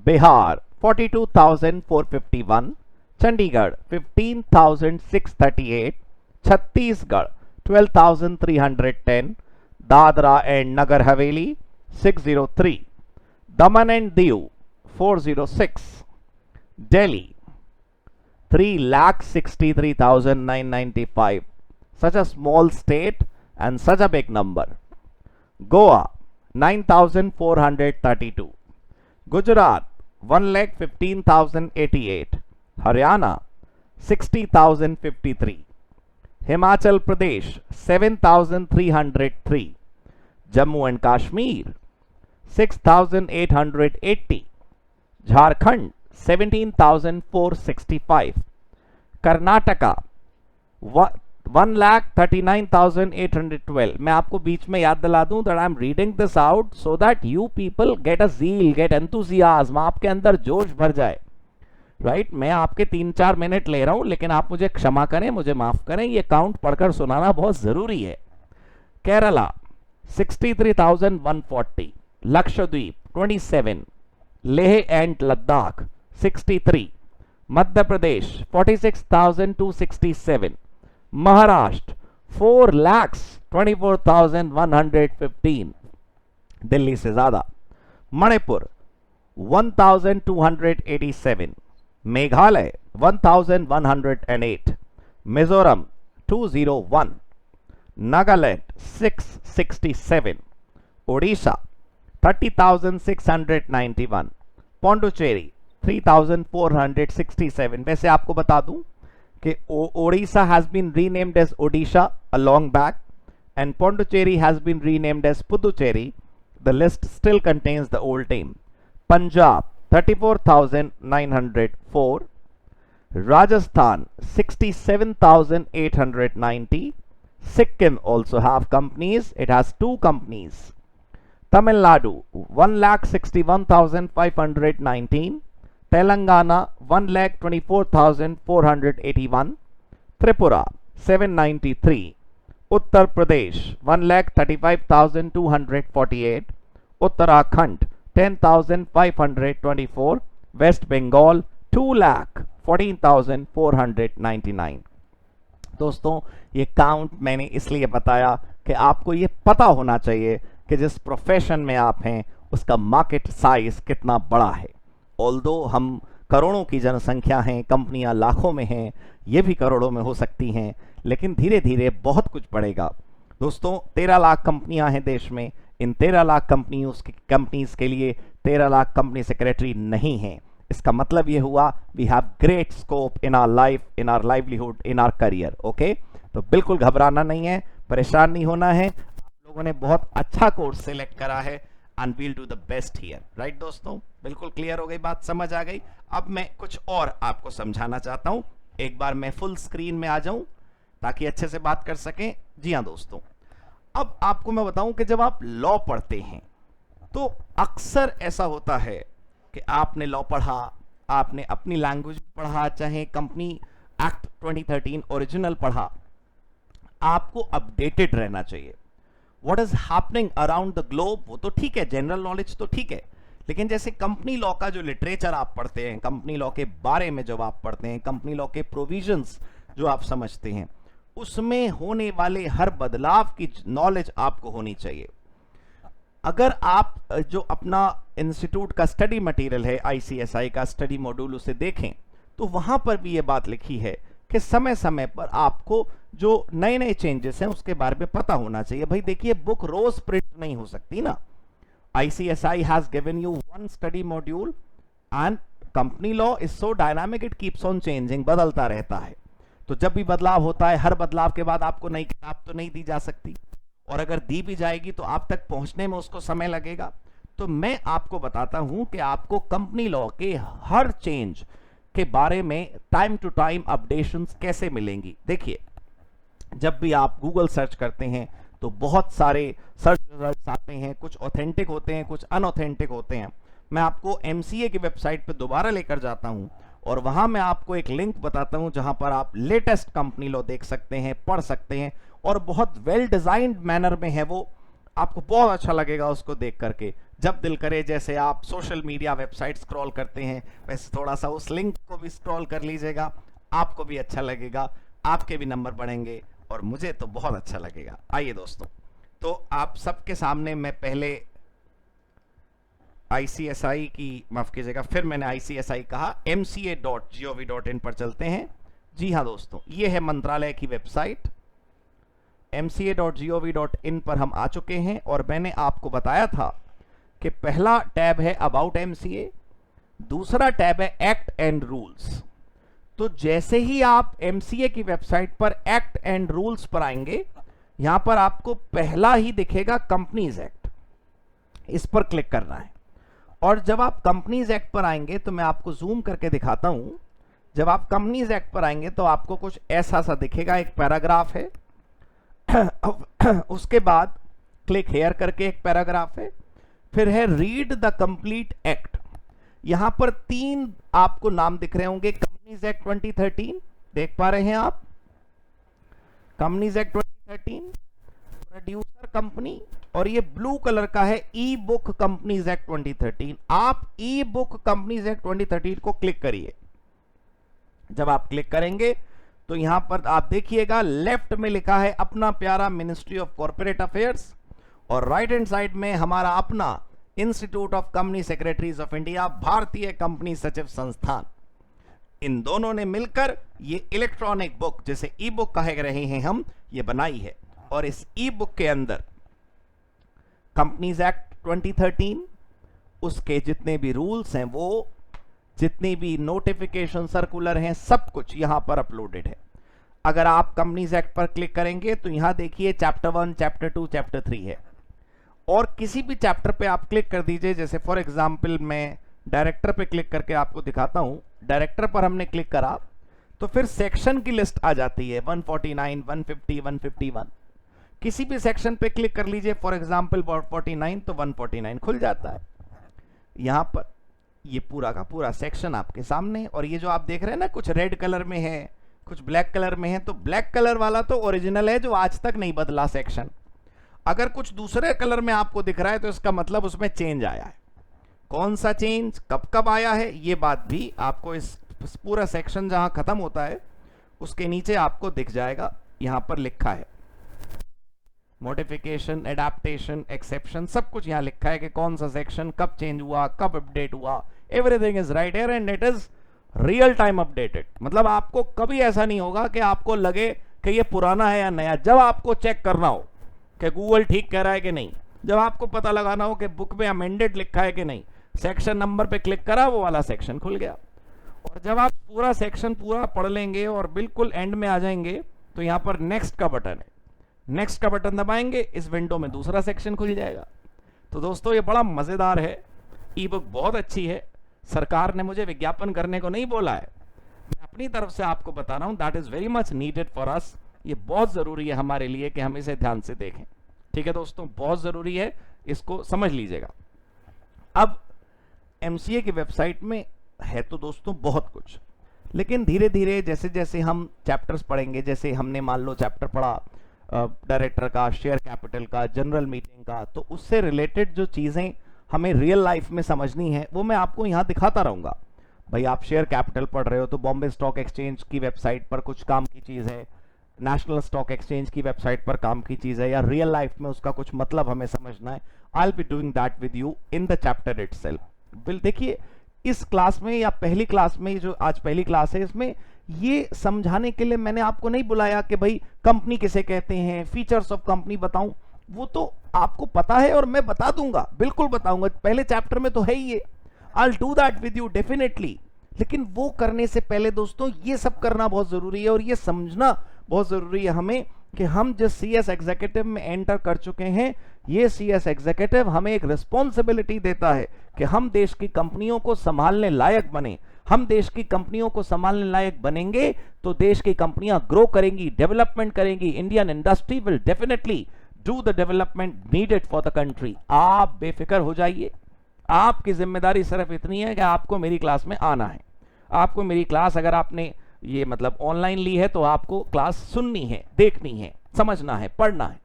Bihar 42,451, Chandigarh 15,638, Chhattisgarh 12,310, Dadra and Nagar Haveli 603, Daman and Diu 406, Delhi 3,63,995, such a small state and such a big number. Goa 9,432, Gujarat 1,15,088, Haryana 60,053, Himachal Pradesh 7,303, Jammu and Kashmir 6,880, Jharkhand 17,465, Karnataka 1,39,812। मैं आपको बीच में याद दिला दूं that I'm reading this out so that you people get a zeal, get enthusiasm, आपके अंदर जोश भर जाए। राइट मैं आपके 3-4 मिनट ले रहा हूं, लेकिन आप मुझे क्षमा करें, मुझे माफ करें, ये काउंट पढ़कर सुनाना बहुत जरूरी है। केरला 63,140, लक्षद्वीप 27, लेह एंड लद्दाख 63, मध्य प्रदेश 46,267, महाराष्ट्र 4,24,115, दिल्ली से ज्यादा, मणिपुर 1,287, मेघालय 1,108, मिजोरम 201, नागालैंड 667, ओडिशा 30,691, पौंडुचेरी 3,467। वैसे आपको बता दूं कि Odisha has been renamed as Odisha a long back and Pondicherry has been renamed as Puducherry. The list still contains the old name. Punjab 34,904, Rajasthan 67,890, Sikkim also have companies, it has 2 companies, Tamil Nadu 1,61,519, Telangana 1,24,481, Tripura 793, Uttar Pradesh 1,35,248, Uttarakhand 10,524, West Bengal 2,14,499। दोस्तों ये count मैंने इसलिए बताया कि आपको ये पता होना चाहिए कि जिस प्रोफेशन में आप हैं उसका मार्केट साइज कितना बड़ा है। ऑल्दो हम करोड़ों की जनसंख्या हैं, कंपनियां लाखों में हैं, ये भी करोड़ों में हो सकती हैं, लेकिन धीरे धीरे बहुत कुछ बढ़ेगा। दोस्तों 13 लाख कंपनियां हैं देश में, इन 13 लाख कंपनीज के लिए 13 लाख कंपनी सेक्रेटरी नहीं हैं। इसका मतलब ये हुआ we have great scope in our life, in our livelihood, in our career. Okay, तो बिल्कुल घबराना नहीं है, परेशान नहीं होना है। आप लोगों ने बहुत अच्छा कोर्स सिलेक्ट करा है and we'll do the best here. Right दोस्तों, बिल्कुल क्लियर हो गई बात, समझ आ गई। अब मैं कुछ और आपको समझाना चाहता हूं। एक बार मैं फुल स्क्रीन में आ जाऊं ताकि अच्छे से बात कर सकें। जी हाँ दोस्तों, अब आपको मैं बताऊं कि जब आप लॉ पढ़ते हैं तो अक्सर ऐसा होता है कि आपने लॉ पढ़ा, आपने अपनी लैंग्वेज पढ़ा, चाहे कंपनी एक्ट 2013 ओरिजिनल पढ़ा, आपको अपडेटेड रहना चाहिए। What is happening around the globe, वो तो ठीक है, जनरल नॉलेज तो ठीक है, लेकिन जैसे कंपनी लॉ का जो लिटरेचर आप पढ़ते हैं, कंपनी लॉ के बारे में जब आप पढ़ते हैं, कंपनी लॉ के प्रोविजंस जो आप समझते हैं, उसमें होने वाले हर बदलाव की नॉलेज आपको होनी चाहिए। अगर आप जो अपना इंस्टीट्यूट का स्टडी मटेरियल है, ICSI का स्टडी मॉड्यूल, उसे देखें तो वहां पर भी ये बात लिखी है कि समय समय पर आपको जो नए नए चेंजेस हैं उसके बारे में पता होना चाहिए। भाई देखिए, बुक रोज प्रिंट नहीं हो सकती ना। ICSI has given you one study module and company law is so dynamic, it keeps on changing, बदलता रहता है। तो जब भी बदलाव होता है, हर बदलाव के बाद आपको नई किताब तो नहीं दी जा सकती, और अगर दी भी जाएगी तो आप तक पहुंचने में उसको समय लगेगा। तो मैं आपको बताता हूं कि आपको कंपनी लॉ के हर चेंज के बारे में टाइम टू टाइम अपडेशंस कैसे मिलेंगी। देखिए, जब भी आप गूगल सर्च करते हैं तो बहुत सारे सर्च रिजल्ट्स आते हैं, कुछ ऑथेंटिक होते हैं, कुछ अनऑथेंटिक होते हैं। मैं आपको MCA की वेबसाइट पर दोबारा लेकर जाता हूं और वहां मैं आपको एक लिंक बताता हूं जहां पर आप लेटेस्ट कंपनी लॉ देख सकते हैं, पढ़ सकते हैं, और बहुत वेल डिजाइंड मैनर में है वो। आपको बहुत अच्छा लगेगा उसको देख करके। जब दिल करे, जैसे आप सोशल मीडिया वेबसाइट स्क्रॉल करते हैं, वैसे थोड़ा सा उस लिंक को भी स्क्रॉल कर लीजिएगा, आपको भी अच्छा लगेगा, आपके भी नंबर बढ़ेंगे और मुझे तो बहुत अच्छा लगेगा। आइए दोस्तों, तो आप सबके सामने मैं पहले ICSI की, माफ कीजिएगा, फिर मैंने ICSI कहा, mca.gov.in पर चलते हैं। जी हाँ दोस्तों, ये है मंत्रालय की वेबसाइट, mca.gov.in पर हम आ चुके हैं। और मैंने आपको बताया था कि पहला टैब है अबाउट MCA, दूसरा टैब है एक्ट एंड रूल्स। तो जैसे ही आप MCA की वेबसाइट पर एक्ट एंड रूल्स पर आएंगे, यहां पर आपको पहला ही दिखेगा कंपनीज एक्ट, इस पर क्लिक करना है। और जब आप कंपनीज एक्ट पर आएंगे तो मैं आपको जूम करके दिखाता हूं। जब आप कंपनीज एक्ट पर आएंगे तो आपको कुछ ऐसा सा दिखेगा, एक पैराग्राफ है उसके बाद क्लिक हेयर करके एक पैराग्राफ है, फिर है रीड द कंप्लीट एक्ट। यहां पर 3 आपको नाम दिख रहे होंगे, कंपनीज एक्ट 2013 देख पा रहे हैं आप, कंपनीज एक्ट 2013, प्रोड्यूसर कंपनी, और ये ब्लू कलर का है ई बुक कंपनीज एक्ट 2013। आप ई बुक कंपनीज एक्ट 2013 को क्लिक करिए। जब आप क्लिक करेंगे तो यहां पर आप देखिएगा लेफ्ट में लिखा है अपना प्यारा मिनिस्ट्री ऑफ कॉर्पोरेट अफेयर्स, और राइट हैंड साइड में हमारा अपना institute of company secretaries of India, भारतीय कंपनी सचिव संस्थान। इन दोनों ने मिलकर ये इलेक्ट्रॉनिक बुक, जैसे ई बुक कह रहे हैं हम, ये बनाई है। और इस ई बुक के अंदर कंपनीज एक्ट 2013, उसके जितने भी रूल्स हैं, वो जितनी भी नोटिफिकेशन सर्कुलर हैं, सब कुछ यहां पर अपलोडेड है। अगर आप कंपनीज एक्ट पर क्लिक करेंगे तो यहां देखिए चैप्टर 1, चैप्टर 2, चैप्टर 3 है, और किसी भी चैप्टर पे आप क्लिक कर दीजिए। जैसे फॉर एग्जांपल मैं डायरेक्टर पे क्लिक करके आपको दिखाता हूं। डायरेक्टर पर हमने क्लिक करा तो फिर सेक्शन की लिस्ट आ जाती है 149, 150, 151। किसी भी सेक्शन पे क्लिक कर लीजिए, फॉर एग्जांपल 49, तो 149 खुल जाता है। यहां पर ये पूरा का पूरा सेक्शन आपके सामने, और ये जो आप देख रहे हैं ना, कुछ रेड कलर में है, कुछ ब्लैक कलर में है, तो ब्लैक कलर वाला तो ओरिजिनल है, जो आज तक नहीं बदला सेक्शन। अगर कुछ दूसरे कलर में आपको दिख रहा है तो इसका मतलब उसमें चेंज आया है। कौन सा चेंज, कब कब आया है, ये बात भी आपको इस पूरा सेक्शन जहां खत्म होता है उसके नीचे आपको दिख जाएगा। यहां पर लिखा है मॉडिफिकेशन, एडाप्टेशन, एक्सेप्शन, सब कुछ यहां लिखा है कि कौन सा सेक्शन कब चेंज हुआ, कब अपडेट हुआ। Everything is right here and it is real time updated. मतलब आपको कभी ऐसा नहीं होगा कि आपको लगे कि ये पुराना है या नया। जब आपको चेक करना हो कि गूगल ठीक कह रहा है कि नहीं, जब आपको पता लगाना हो कि बुक में अमेंडेड लिखा है कि नहीं, सेक्शन नंबर पे क्लिक करा, वो वाला सेक्शन खुल गया। और जब आप पूरा सेक्शन पूरा पढ़ लेंगे और बिल्कुल एंड में आ जाएंगे तो यहां पर नेक्स्ट का बटन है, नेक्स्ट का बटन दबाएंगे, इस विंडो में दूसरा सेक्शन खुल जाएगा। तो दोस्तों ये बड़ा मजेदार है, ई बुक बहुत अच्छी है। सरकार ने मुझे विज्ञापन करने को नहीं बोला है, मैं अपनी तरफ से आपको बता रहा हूं, that is very much needed for us. ये बहुत जरूरी है हमारे लिए कि हम इसे ध्यान से देखें। ठीक है दोस्तों, बहुत जरूरी है, इसको समझ लीजिएगा। अब एमसीए की वेबसाइट में है तो दोस्तों बहुत कुछ, लेकिन धीरे धीरे जैसे जैसे हम चैप्टर्स पढ़ेंगे, जैसे हमने मान लो चैप्टर पढ़ा डायरेक्टर का, शेयर कैपिटल का, जनरल मीटिंग का, तो उससे रिलेटेड जो चीजें हमें रियल लाइफ में समझनी है वो मैं आपको यहाँ दिखाता रहूंगा। भाई आप शेयर कैपिटल पढ़ रहे हो तो बॉम्बे स्टॉक एक्सचेंज की वेबसाइट पर कुछ काम की चीज है, नेशनल स्टॉक एक्सचेंज की वेबसाइट पर काम की चीज है, या रियल लाइफ में उसका कुछ मतलब हमें समझना है। I will be doing that with you in the chapter itself. देखिए इस क्लास में या पहली क्लास में, जो आज पहली क्लास है, इसमें ये समझाने के लिए मैंने आपको नहीं बुलाया कि भाई कंपनी किसे कहते हैं, फीचर्स ऑफ कंपनी बताऊं, वो तो आपको पता है और मैं बता दूंगा, बिल्कुल बताऊंगा, पहले चैप्टर में तो है ही ये। I will do that with you definitely. लेकिन वो करने से पहले दोस्तों ये सब करना बहुत जरूरी है, और ये समझना बहुत जरूरी है हमें कि हम जिस सीएस एग्जीक्यूटिव में एंटर कर चुके हैं, ये सीएस एग्जीक्यूटिव हमें एक रिस्पॉन्सिबिलिटी देता है कि हम देश की कंपनियों को संभालने लायक बने। हम देश की कंपनियों को संभालने लायक बनेंगे तो देश की कंपनियां ग्रो करेंगी, डेवलपमेंट करेंगी। Indian industry will definitely do the development needed for the country. आप बेफिक्र हो जाइए, आपकी जिम्मेदारी सिर्फ इतनी है कि आपको मेरी क्लास में आना है। आपको मेरी क्लास, अगर आपने ये मतलब ऑनलाइन ली है, तो आपको क्लास सुननी है, देखनी है, समझना है, पढ़ना है।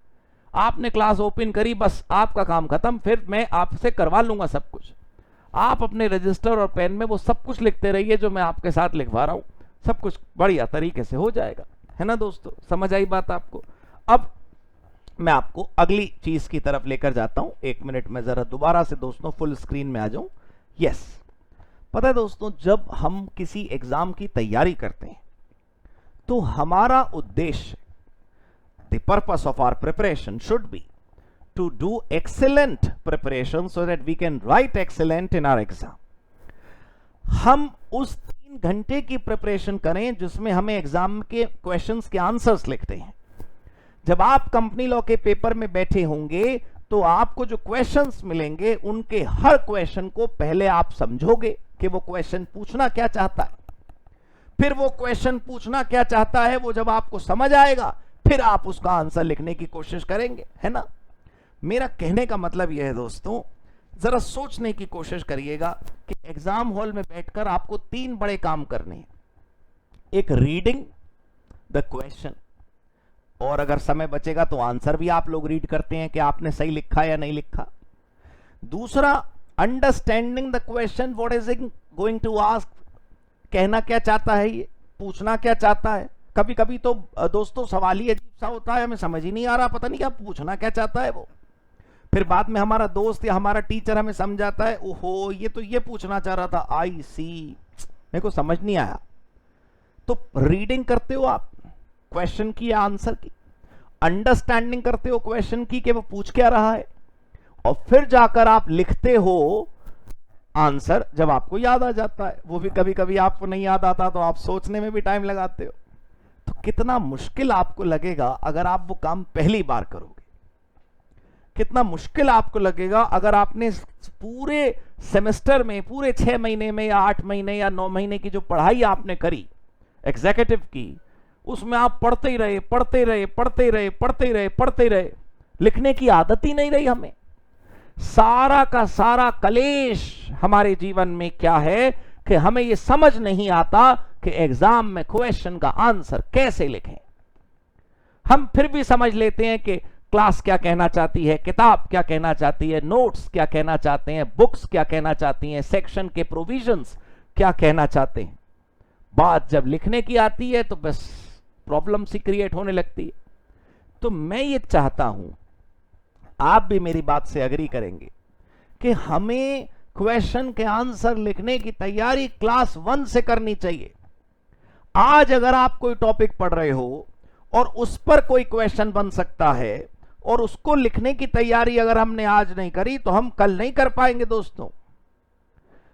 आपने क्लास ओपन करी, बस आपका काम खत्म, फिर मैं आपसे करवा लूंगा सब कुछ। आप अपने रजिस्टर और पेन में वो सब कुछ लिखते रहिए जो मैं आपके साथ लिखवा रहा हूं, सब कुछ बढ़िया तरीके से हो जाएगा, है ना दोस्तों? समझ आई बात आपको? अब मैं आपको अगली चीज की तरफ लेकर जाता हूं। एक मिनट में जरा दोबारा से दोस्तों फुल स्क्रीन में आ जाऊं। यस, पता है दोस्तों, जब हम किसी एग्जाम की तैयारी करते हैं तो हमारा उद्देश्य, the purpose of our preparation should be to do excellent preparation so that we can write excellent in our exam. हम उस 3 घंटे की प्रिपरेशन करें जिसमें हमें एग्जाम के क्वेश्चंस के आंसर्स लिखते हैं। जब आप कंपनी लॉ के पेपर में बैठे होंगे तो आपको जो क्वेश्चंस मिलेंगे उनके हर क्वेश्चन को पहले आप समझोगे कि वो क्वेश्चन पूछना क्या चाहता है। फिर वो क्वेश्चन पूछना क्या चाहता है वो जब आपको समझ आएगा, फिर आप उसका आंसर लिखने की कोशिश करेंगे, है ना? मेरा कहने का मतलब यह है दोस्तों जरा सोचने की कोशिश करिएगा कि एग्जाम हॉल में बैठकर आपको 3 बड़े काम करने हैं। एक, रीडिंग द क्वेश्चन, और अगर समय बचेगा तो आंसर भी आप लोग रीड करते हैं कि आपने सही लिखा या नहीं लिखा। दूसरा, understanding the question, what is it going to ask, कहना क्या चाहता है, ये पूछना क्या चाहता है। कभी कभी तो दोस्तों सवाल ही अजीब सा होता है, हमें समझ ही नहीं आ रहा, पता नहीं क्या पूछना क्या चाहता है वो। फिर बाद में हमारा दोस्त या हमारा टीचर हमें समझाता है, ओहो ये तो ये पूछना चाह रहा था, आई सी, मेरे को समझ नहीं आया। तो रीडिंग करते हो आप क्वेश्चन की या आंसर की, अंडरस्टैंडिंग करते हो क्वेश्चन की कि वो पूछ क्या रहा है, और फिर जाकर आप लिखते हो आंसर जब आपको याद आ जाता है। वो भी कभी कभी आपको नहीं याद आता तो आप सोचने में भी टाइम लगाते हो। तो कितना मुश्किल आपको लगेगा अगर आप वो काम पहली बार करोगे, कितना मुश्किल आपको लगेगा अगर आपने पूरे सेमेस्टर में, पूरे 6 महीने में या 8 महीने या 9 महीने की जो पढ़ाई आपने करी एग्जीक्यूटिव की, उसमें आप पढ़ते ही रहे, पढ़ते रहे, पढ़ते रहे, पढ़ते रहे, पढ़ते रहे, लिखने की आदत ही नहीं रही हमें। सारा का सारा कलेश हमारे जीवन में क्या है कि हमें यह समझ नहीं आता कि एग्जाम में क्वेश्चन का आंसर कैसे लिखें। हम फिर भी समझ लेते हैं कि क्लास क्या कहना चाहती है, किताब क्या कहना चाहती है, नोट्स क्या कहना चाहते हैं, बुक्स क्या कहना चाहती हैं, सेक्शन के प्रोविजंस क्या कहना चाहते हैं। बात जब लिखने की आती है तो बस प्रॉब्लम सी क्रिएट होने लगती है। तो मैं ये चाहता हूं, आप भी मेरी बात से एग्री करेंगे कि हमें क्वेश्चन के आंसर लिखने की तैयारी क्लास 1 से करनी चाहिए। आज अगर आप कोई टॉपिक पढ़ रहे हो और उस पर कोई क्वेश्चन बन सकता है और उसको लिखने की तैयारी अगर हमने आज नहीं करी तो हम कल नहीं कर पाएंगे। दोस्तों,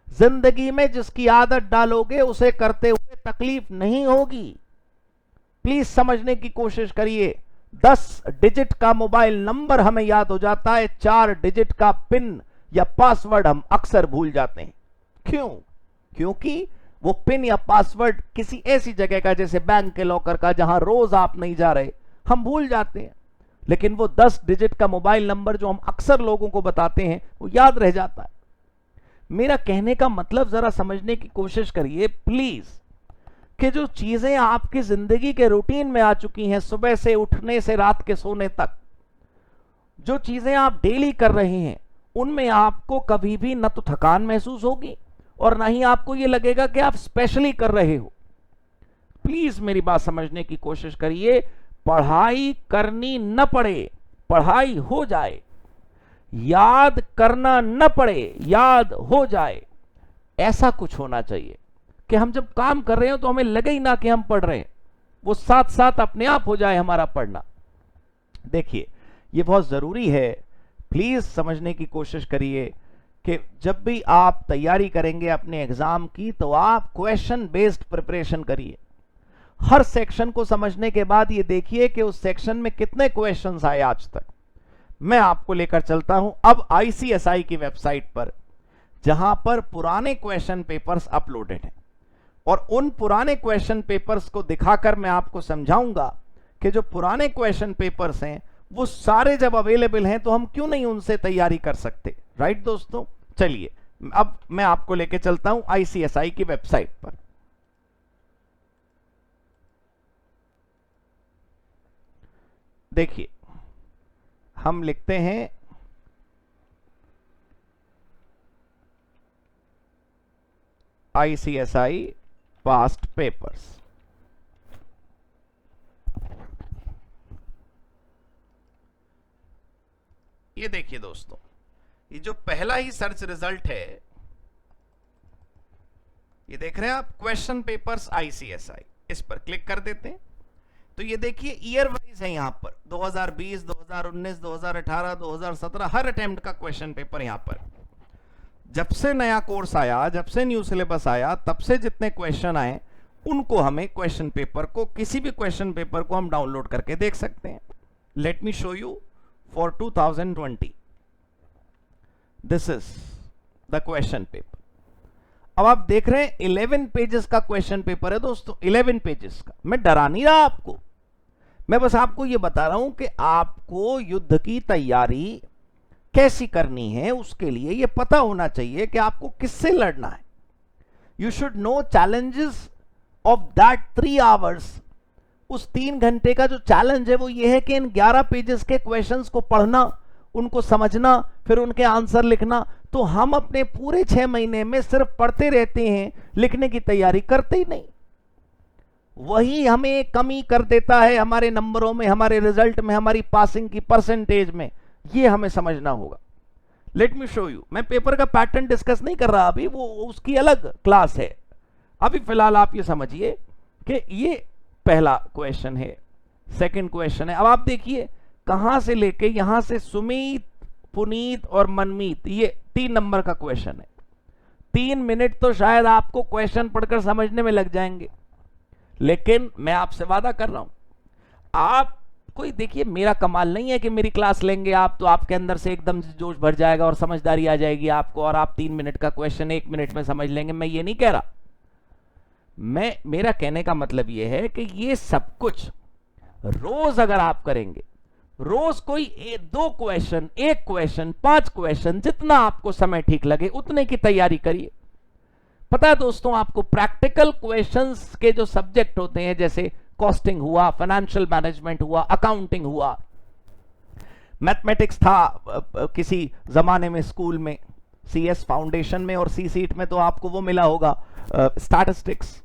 जिंदगी में जिसकी आदत डालोगे उसे करते हुए तकलीफ नहीं होगी। प्लीज समझने की कोशिश करिए। 10 डिजिट का मोबाइल नंबर हमें याद हो जाता है, 4 डिजिट का पिन या पासवर्ड हम अक्सर भूल जाते हैं। क्यों? क्योंकि वो पिन या पासवर्ड किसी ऐसी जगह का, जैसे बैंक के लॉकर का, जहां रोज आप नहीं जा रहे, हम भूल जाते हैं। लेकिन वो 10 डिजिट का मोबाइल नंबर जो हम अक्सर लोगों को बताते हैं वो याद रह जाता है। मेरा कहने का मतलब जरा समझने की कोशिश करिए प्लीज, कि जो चीजें आपकी जिंदगी के रूटीन में आ चुकी हैं, सुबह से उठने से रात के सोने तक, जो चीजें आप डेली कर रहे हैं, उनमें आपको कभी भी न तो थकान महसूस होगी और ना ही आपको यह लगेगा कि आप स्पेशली कर रहे हो। प्लीज मेरी बात समझने की कोशिश करिए। पढ़ाई करनी न पड़े, पढ़ाई हो जाए, याद करना न पड़े, याद हो जाए, ऐसा कुछ होना चाहिए कि हम जब काम कर रहे हो तो हमें लगे ही ना कि हम पढ़ रहे हैं, वो साथ साथ अपने आप हो जाए हमारा पढ़ना। देखिए, ये बहुत जरूरी है। प्लीज समझने की कोशिश करिए कि जब भी आप तैयारी करेंगे अपने एग्जाम की तो आप क्वेश्चन बेस्ड प्रिपरेशन करिए। हर सेक्शन को समझने के बाद ये देखिए कि उस सेक्शन में कितने क्वेश्चंस आए आज तक। मैं आपको लेकर चलता हूं अब आईसीएसआई की वेबसाइट पर, जहां पर पुराने क्वेश्चन पेपर्स अपलोडेड हैं, और उन पुराने क्वेश्चन पेपर्स को दिखाकर मैं आपको समझाऊंगा कि जो पुराने क्वेश्चन पेपर्स हैं वो सारे जब अवेलेबल हैं तो हम क्यों नहीं उनसे तैयारी कर सकते। राइट दोस्तों, चलिए अब मैं आपको लेके चलता हूं आईसीएसआई की वेबसाइट पर। देखिए, हम लिखते हैं आईसीएसआई पास्ट पेपर्स। ये देखिए दोस्तों, ये जो पहला ही सर्च रिजल्ट है, ये देख रहे हैं आप, क्वेश्चन पेपर्स आईसीएसआई, इस पर क्लिक कर देते हैं तो ये देखिए ईयर वाइज है। यहां पर 2020, 2019, 2018, 2017 हर अटेम्प्ट का क्वेश्चन पेपर यहां पर। जब से नया कोर्स आया, जब से न्यू सिलेबस आया, तब से जितने क्वेश्चन आए उनको हमें क्वेश्चन पेपर को, किसी भी क्वेश्चन पेपर को हम डाउनलोड करके देख सकते हैं। Let me show you for 2020, this is the question paper. अब आप देख रहे हैं 11 पेजेस का क्वेश्चन पेपर है दोस्तों, 11 पेजेस का। मैं डरा नहीं रहा आपको, मैं बस आपको यह बता रहा हूं कि आपको युद्ध की तैयारी कैसी करनी है, उसके लिए ये पता होना चाहिए कि आपको किससे लड़ना है। You should know challenges of that 3 hours. उस 3 घंटे का जो चैलेंज है वो ये है कि इन 11 पेजेस के क्वेश्चंस को पढ़ना, उनको समझना, फिर उनके आंसर लिखना। तो हम अपने पूरे 6 महीने में सिर्फ पढ़ते रहते हैं, लिखने की तैयारी करते ही नहीं। वही हमें कमी कर देता है हमारे नंबरों में, हमारे रिजल्ट में, हमारी पासिंग की परसेंटेज में। ये हमें समझना होगा। Late me show you. मैं पेपर का पैटर्न डिस्कस नहीं कर रहा अभी, वो उसकी अलग क्लास है। अभी फिलहाल आप ये समझिए कि ये पहला क्वेश्चन है, सेकंड क्वेश्चन है। अब आप देखिए कहां से लेके यहां से सुमीत, पुनीत और मनमीत, ये 3 नंबर का क्वेश्चन है। 3 मिनट तो शायद आपको क्वेश्चन पढ़कर समझने में लग जाएंगे, लेकिन मैं आपसे वादा कर रहा हूं, आप कोई देखिए, मेरा कमाल नहीं है कि मेरी क्लास लेंगे आप तो आपके अंदर से एकदम जोश भर जाएगा और समझदारी आ जाएगी आपको और आप 3 मिनट का क्वेश्चन 1 मिनट में समझ लेंगे। मैं ये नहीं कह रहा। मेरा कहने का मतलब ये है कि ये सब कुछ रोज अगर आप करेंगे, रोज कोई 2 क्वेश्चन, 1 क्वेश्चन, 5 क्वेश्चन, जितना आपको समय ठीक लगे उतने की तैयारी करिए। पता है दोस्तों, आपको प्रैक्टिकल क्वेश्चंस के जो सब्जेक्ट होते हैं, जैसे कॉस्टिंग हुआ, फाइनेंशियल मैनेजमेंट हुआ, अकाउंटिंग हुआ, मैथमेटिक्स था किसी जमाने में स्कूल में, सीएस फाउंडेशन में और सी सीट में तो आपको वो मिला होगा स्टैटिस्टिक्स।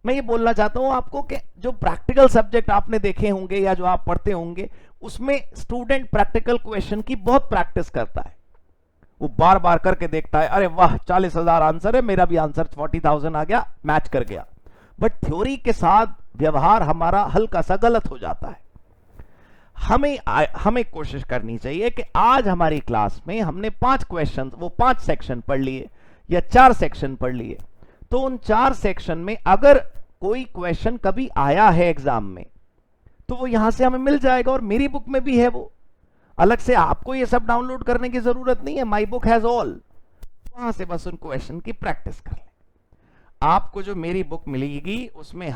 मैं ये बोलना चाहता हूं आपको कि जो प्रैक्टिकल सब्जेक्ट आपने देखे होंगे या जो आप पढ़ते होंगे, उसमें स्टूडेंट प्रैक्टिकल क्वेश्चन की बहुत प्रैक्टिस करता है। वो बार बार करके देखता है, अरे वाह 40,000 आंसर है, मेरा भी आंसर 40,000 आ गया, मैच कर गया। बट थ्योरी के साथ व्यवहार हमारा हल्का सा गलत हो जाता है। हमें कोशिश करनी चाहिए कि आज हमारी क्लास में हमने 5 क्वेश्चन, वो 5 सेक्शन पढ़ लिए या 4 सेक्शन पढ़ लिए, तो उन 4 सेक्शन में अगर कोई क्वेश्चन कभी आया है एग्जाम में तो वो यहां से हमें मिल जाएगा, और मेरी बुक में भी है वो। अलग से आपको ये सब डाउनलोड करने की जरूरत नहीं है, माई बुक हैज ऑल। वहां से बस उन क्वेश्चन की प्रैक्टिस कर लें। आपको जो मेरी बुक मिलेगी उसमें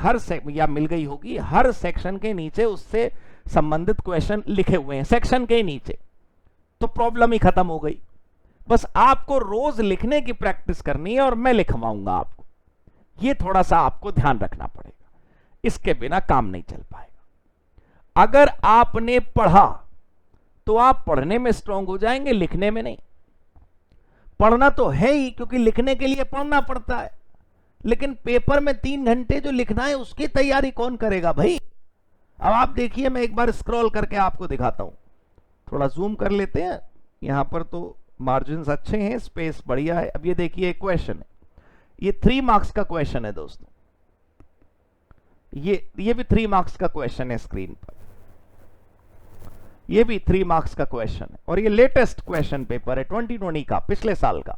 या मिल गई होगी, हर सेक्शन के नीचे उससे संबंधित क्वेश्चन लिखे हुए हैं, सेक्शन के नीचे। तो प्रॉब्लम ही खत्म हो गई। बस आपको रोज लिखने की प्रैक्टिस करनी है और मैं लिखवाऊंगा आपको। ये थोड़ा सा आपको ध्यान रखना पड़ेगा, इसके बिना काम नहीं चल पाएगा। अगर आपने पढ़ा तो आप पढ़ने में स्ट्रांग हो जाएंगे, लिखने में नहीं। पढ़ना तो है ही, क्योंकि लिखने के लिए पढ़ना पड़ता है, लेकिन पेपर में 3 घंटे जो लिखना है उसकी तैयारी कौन करेगा भाई। अब आप देखिए, मैं एक बार स्क्रॉल करके आपको दिखाता हूं, थोड़ा जूम कर लेते हैं। यहां पर तो मार्जिन्स अच्छे हैं, स्पेस बढ़िया है। अब ये देखिए एक क्वेश्चन है, ये 3 मार्क्स का क्वेश्चन है दोस्तों। ये भी 3 मार्क्स का क्वेश्चन है स्क्रीन पर, ये भी 3 मार्क्स का क्वेश्चन है, और ये लेटेस्ट क्वेश्चन पेपर है 2020 का, पिछले साल का।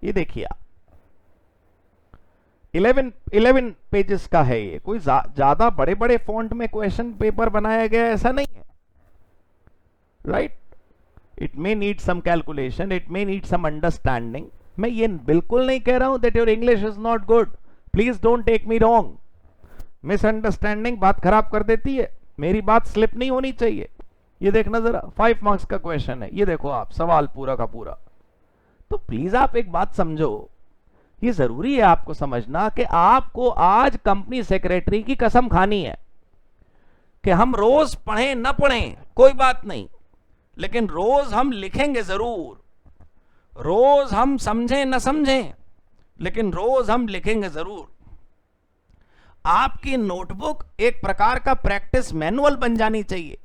ये देखिए आप, 11 पेजेस का है ये। कोई ज्यादा बड़े बड़े फॉन्ट में क्वेश्चन पेपर बनाया गया ऐसा नहीं है, right. It may need some calculation, it may need some understanding. मैं ये बिल्कुल नहीं कह रहा हूं that your English is not good, please don't take me wrong. Misunderstanding बात खराब कर देती है, मेरी बात स्लिप नहीं होनी चाहिए। ये देखना जरा, 5 मार्क्स का क्वेश्चन है, ये देखो आप, सवाल पूरा का पूरा। तो प्लीज आप एक बात समझो, ये जरूरी है आपको समझना कि आपको आज कंपनी सेक्रेटरी की कसम खानी है कि हम रोज पढ़ें न पढ़ें कोई बात नहीं, लेकिन रोज हम लिखेंगे जरूर। रोज हम समझें न समझें, लेकिन रोज हम लिखेंगे जरूर। आपकी नोटबुक एक प्रकार का प्रैक्टिस मैनुअल बन जानी चाहिए।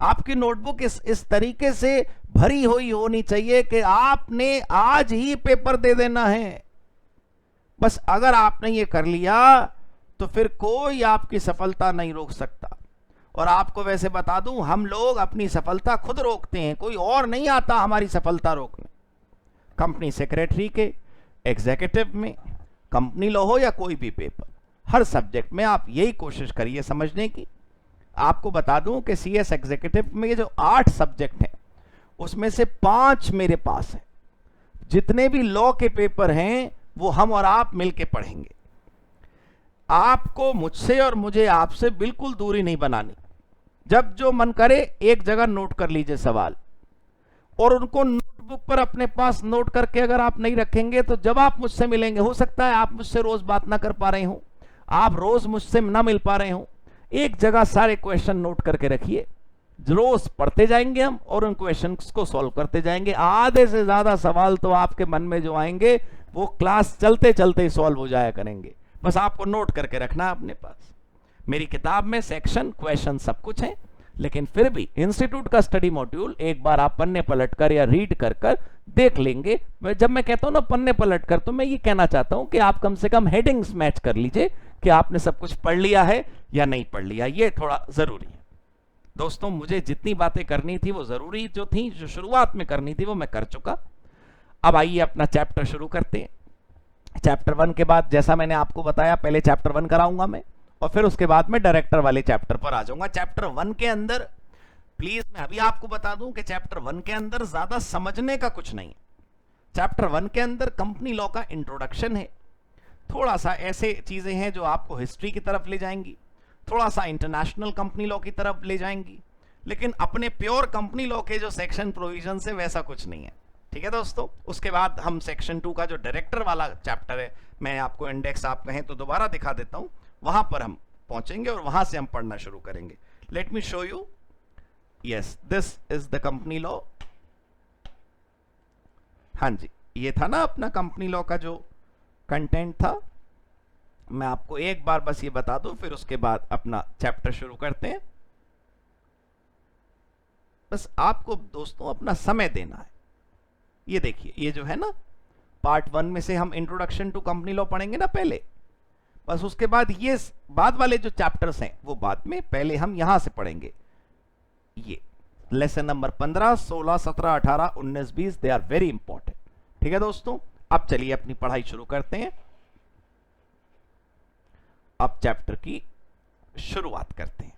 आपकी नोटबुक इस तरीके से भरी हुई होनी चाहिए कि आपने आज ही पेपर दे देना है। बस अगर आपने ये कर लिया तो फिर कोई आपकी सफलता नहीं रोक सकता। और आपको वैसे बता दूं, हम लोग अपनी सफलता खुद रोकते हैं, कोई और नहीं आता हमारी सफलता रोकने। कंपनी सेक्रेटरी के, एग्जीक्यूटिव में, कंपनी लॉ हो या कोई भी पेपर, हर सब्जेक्ट में आप यही कोशिश करिए समझने की। आपको बता दूं कि सीएस एग्जीक्यूटिव में जो 8 सब्जेक्ट हैं उसमें से 5 मेरे पास हैं। जितने भी लॉ के पेपर हैं वो हम और आप मिलके पढ़ेंगे। आपको मुझसे और मुझे आपसे बिल्कुल दूरी नहीं बनानी। जब जो मन करे एक जगह नोट कर लीजिए सवाल, और उनको नोटबुक पर अपने पास नोट करके अगर आप नहीं रखेंगे तो जब आप मुझसे मिलेंगे, हो सकता है आप मुझसे रोज बात ना कर पा रहे हो, आप रोज मुझसे ना मिल पा रहे हो, एक जगह सारे क्वेश्चन नोट करके रखिए, रोज पढ़ते जाएंगे हम और उन क्वेश्चंस को सॉल्व करते जाएंगे। आधे से ज्यादा सवाल तो आपके मन में जो आएंगे वो क्लास चलते चलते ही सॉल्व हो जाया करेंगे, बस आपको नोट करके रखना है अपने पास। मेरी किताब में सेक्शन, क्वेश्चन सब कुछ है, लेकिन फिर भी इंस्टीट्यूट का स्टडी मॉड्यूल एक बार आप पन्ने पलट कर या रीड कर कर देख लेंगे। जब मैं कहता हूं ना पन्ने पलट कर, तो मैं ये कहना चाहता हूं कि आप कम से कम हेडिंग्स मैच कर लीजिए कि आपने सब कुछ पढ़ लिया है या नहीं पढ़ लिया, ये थोड़ा जरूरी है। दोस्तों, मुझे जितनी बातें करनी थी वो जरूरी जो थी, जो शुरुआत में करनी थी वो मैं कर चुका। अब आइए अपना चैप्टर शुरू करते हैं। चैप्टर 1 के बाद जैसा मैंने आपको बताया, पहले चैप्टर 1 कराऊंगा मैं और फिर उसके बाद में डायरेक्टर वाले चैप्टर पर आ जाऊंगा। चैप्टर 1 के अंदर प्लीज मैं अभी आपको बता दूं कि चैप्टर 1 के अंदर ज्यादा समझने का कुछ नहीं है। चैप्टर 1 के अंदर कंपनी लॉ का इंट्रोडक्शन है, थोड़ा सा ऐसे चीजें हैं जो आपको हिस्ट्री की तरफ ले जाएंगी, थोड़ा सा इंटरनेशनल कंपनी लॉ की तरफ ले जाएंगी, लेकिन अपने प्योर कंपनी लॉ के जो सेक्शन प्रोविजन है वैसा कुछ नहीं है। ठीक है दोस्तों, उसके बाद हम सेक्शन 2 का जो डायरेक्टर वाला चैप्टर है, मैं आपको इंडेक्स आप कहें तो दोबारा दिखा देता हूं, वहां पर हम पहुंचेंगे और वहां से हम पढ़ना शुरू करेंगे। Late me show you. Yes, this is the company law. हाँ जी, ये था ना अपना कंपनी लॉ का जो कंटेंट था। मैं आपको एक बार बस ये बता दूं, फिर उसके बाद अपना चैप्टर शुरू करते हैं। बस आपको दोस्तों अपना समय देना है। ये देखिए, ये जो है ना पार्ट 1 में से हम इंट्रोडक्शन टू कंपनी लॉ पढ़ेंगे ना पहले, बस उसके बाद ये बाद वाले जो चैप्टर्स हैं वो बाद में, पहले हम यहां से पढ़ेंगे। ये lesson number 15, 16, 17, 18, 19, 20 they are very important. ठीक है दोस्तों, अब चलिए अपनी पढ़ाई शुरू करते हैं। अब चैप्टर की शुरुआत करते हैं।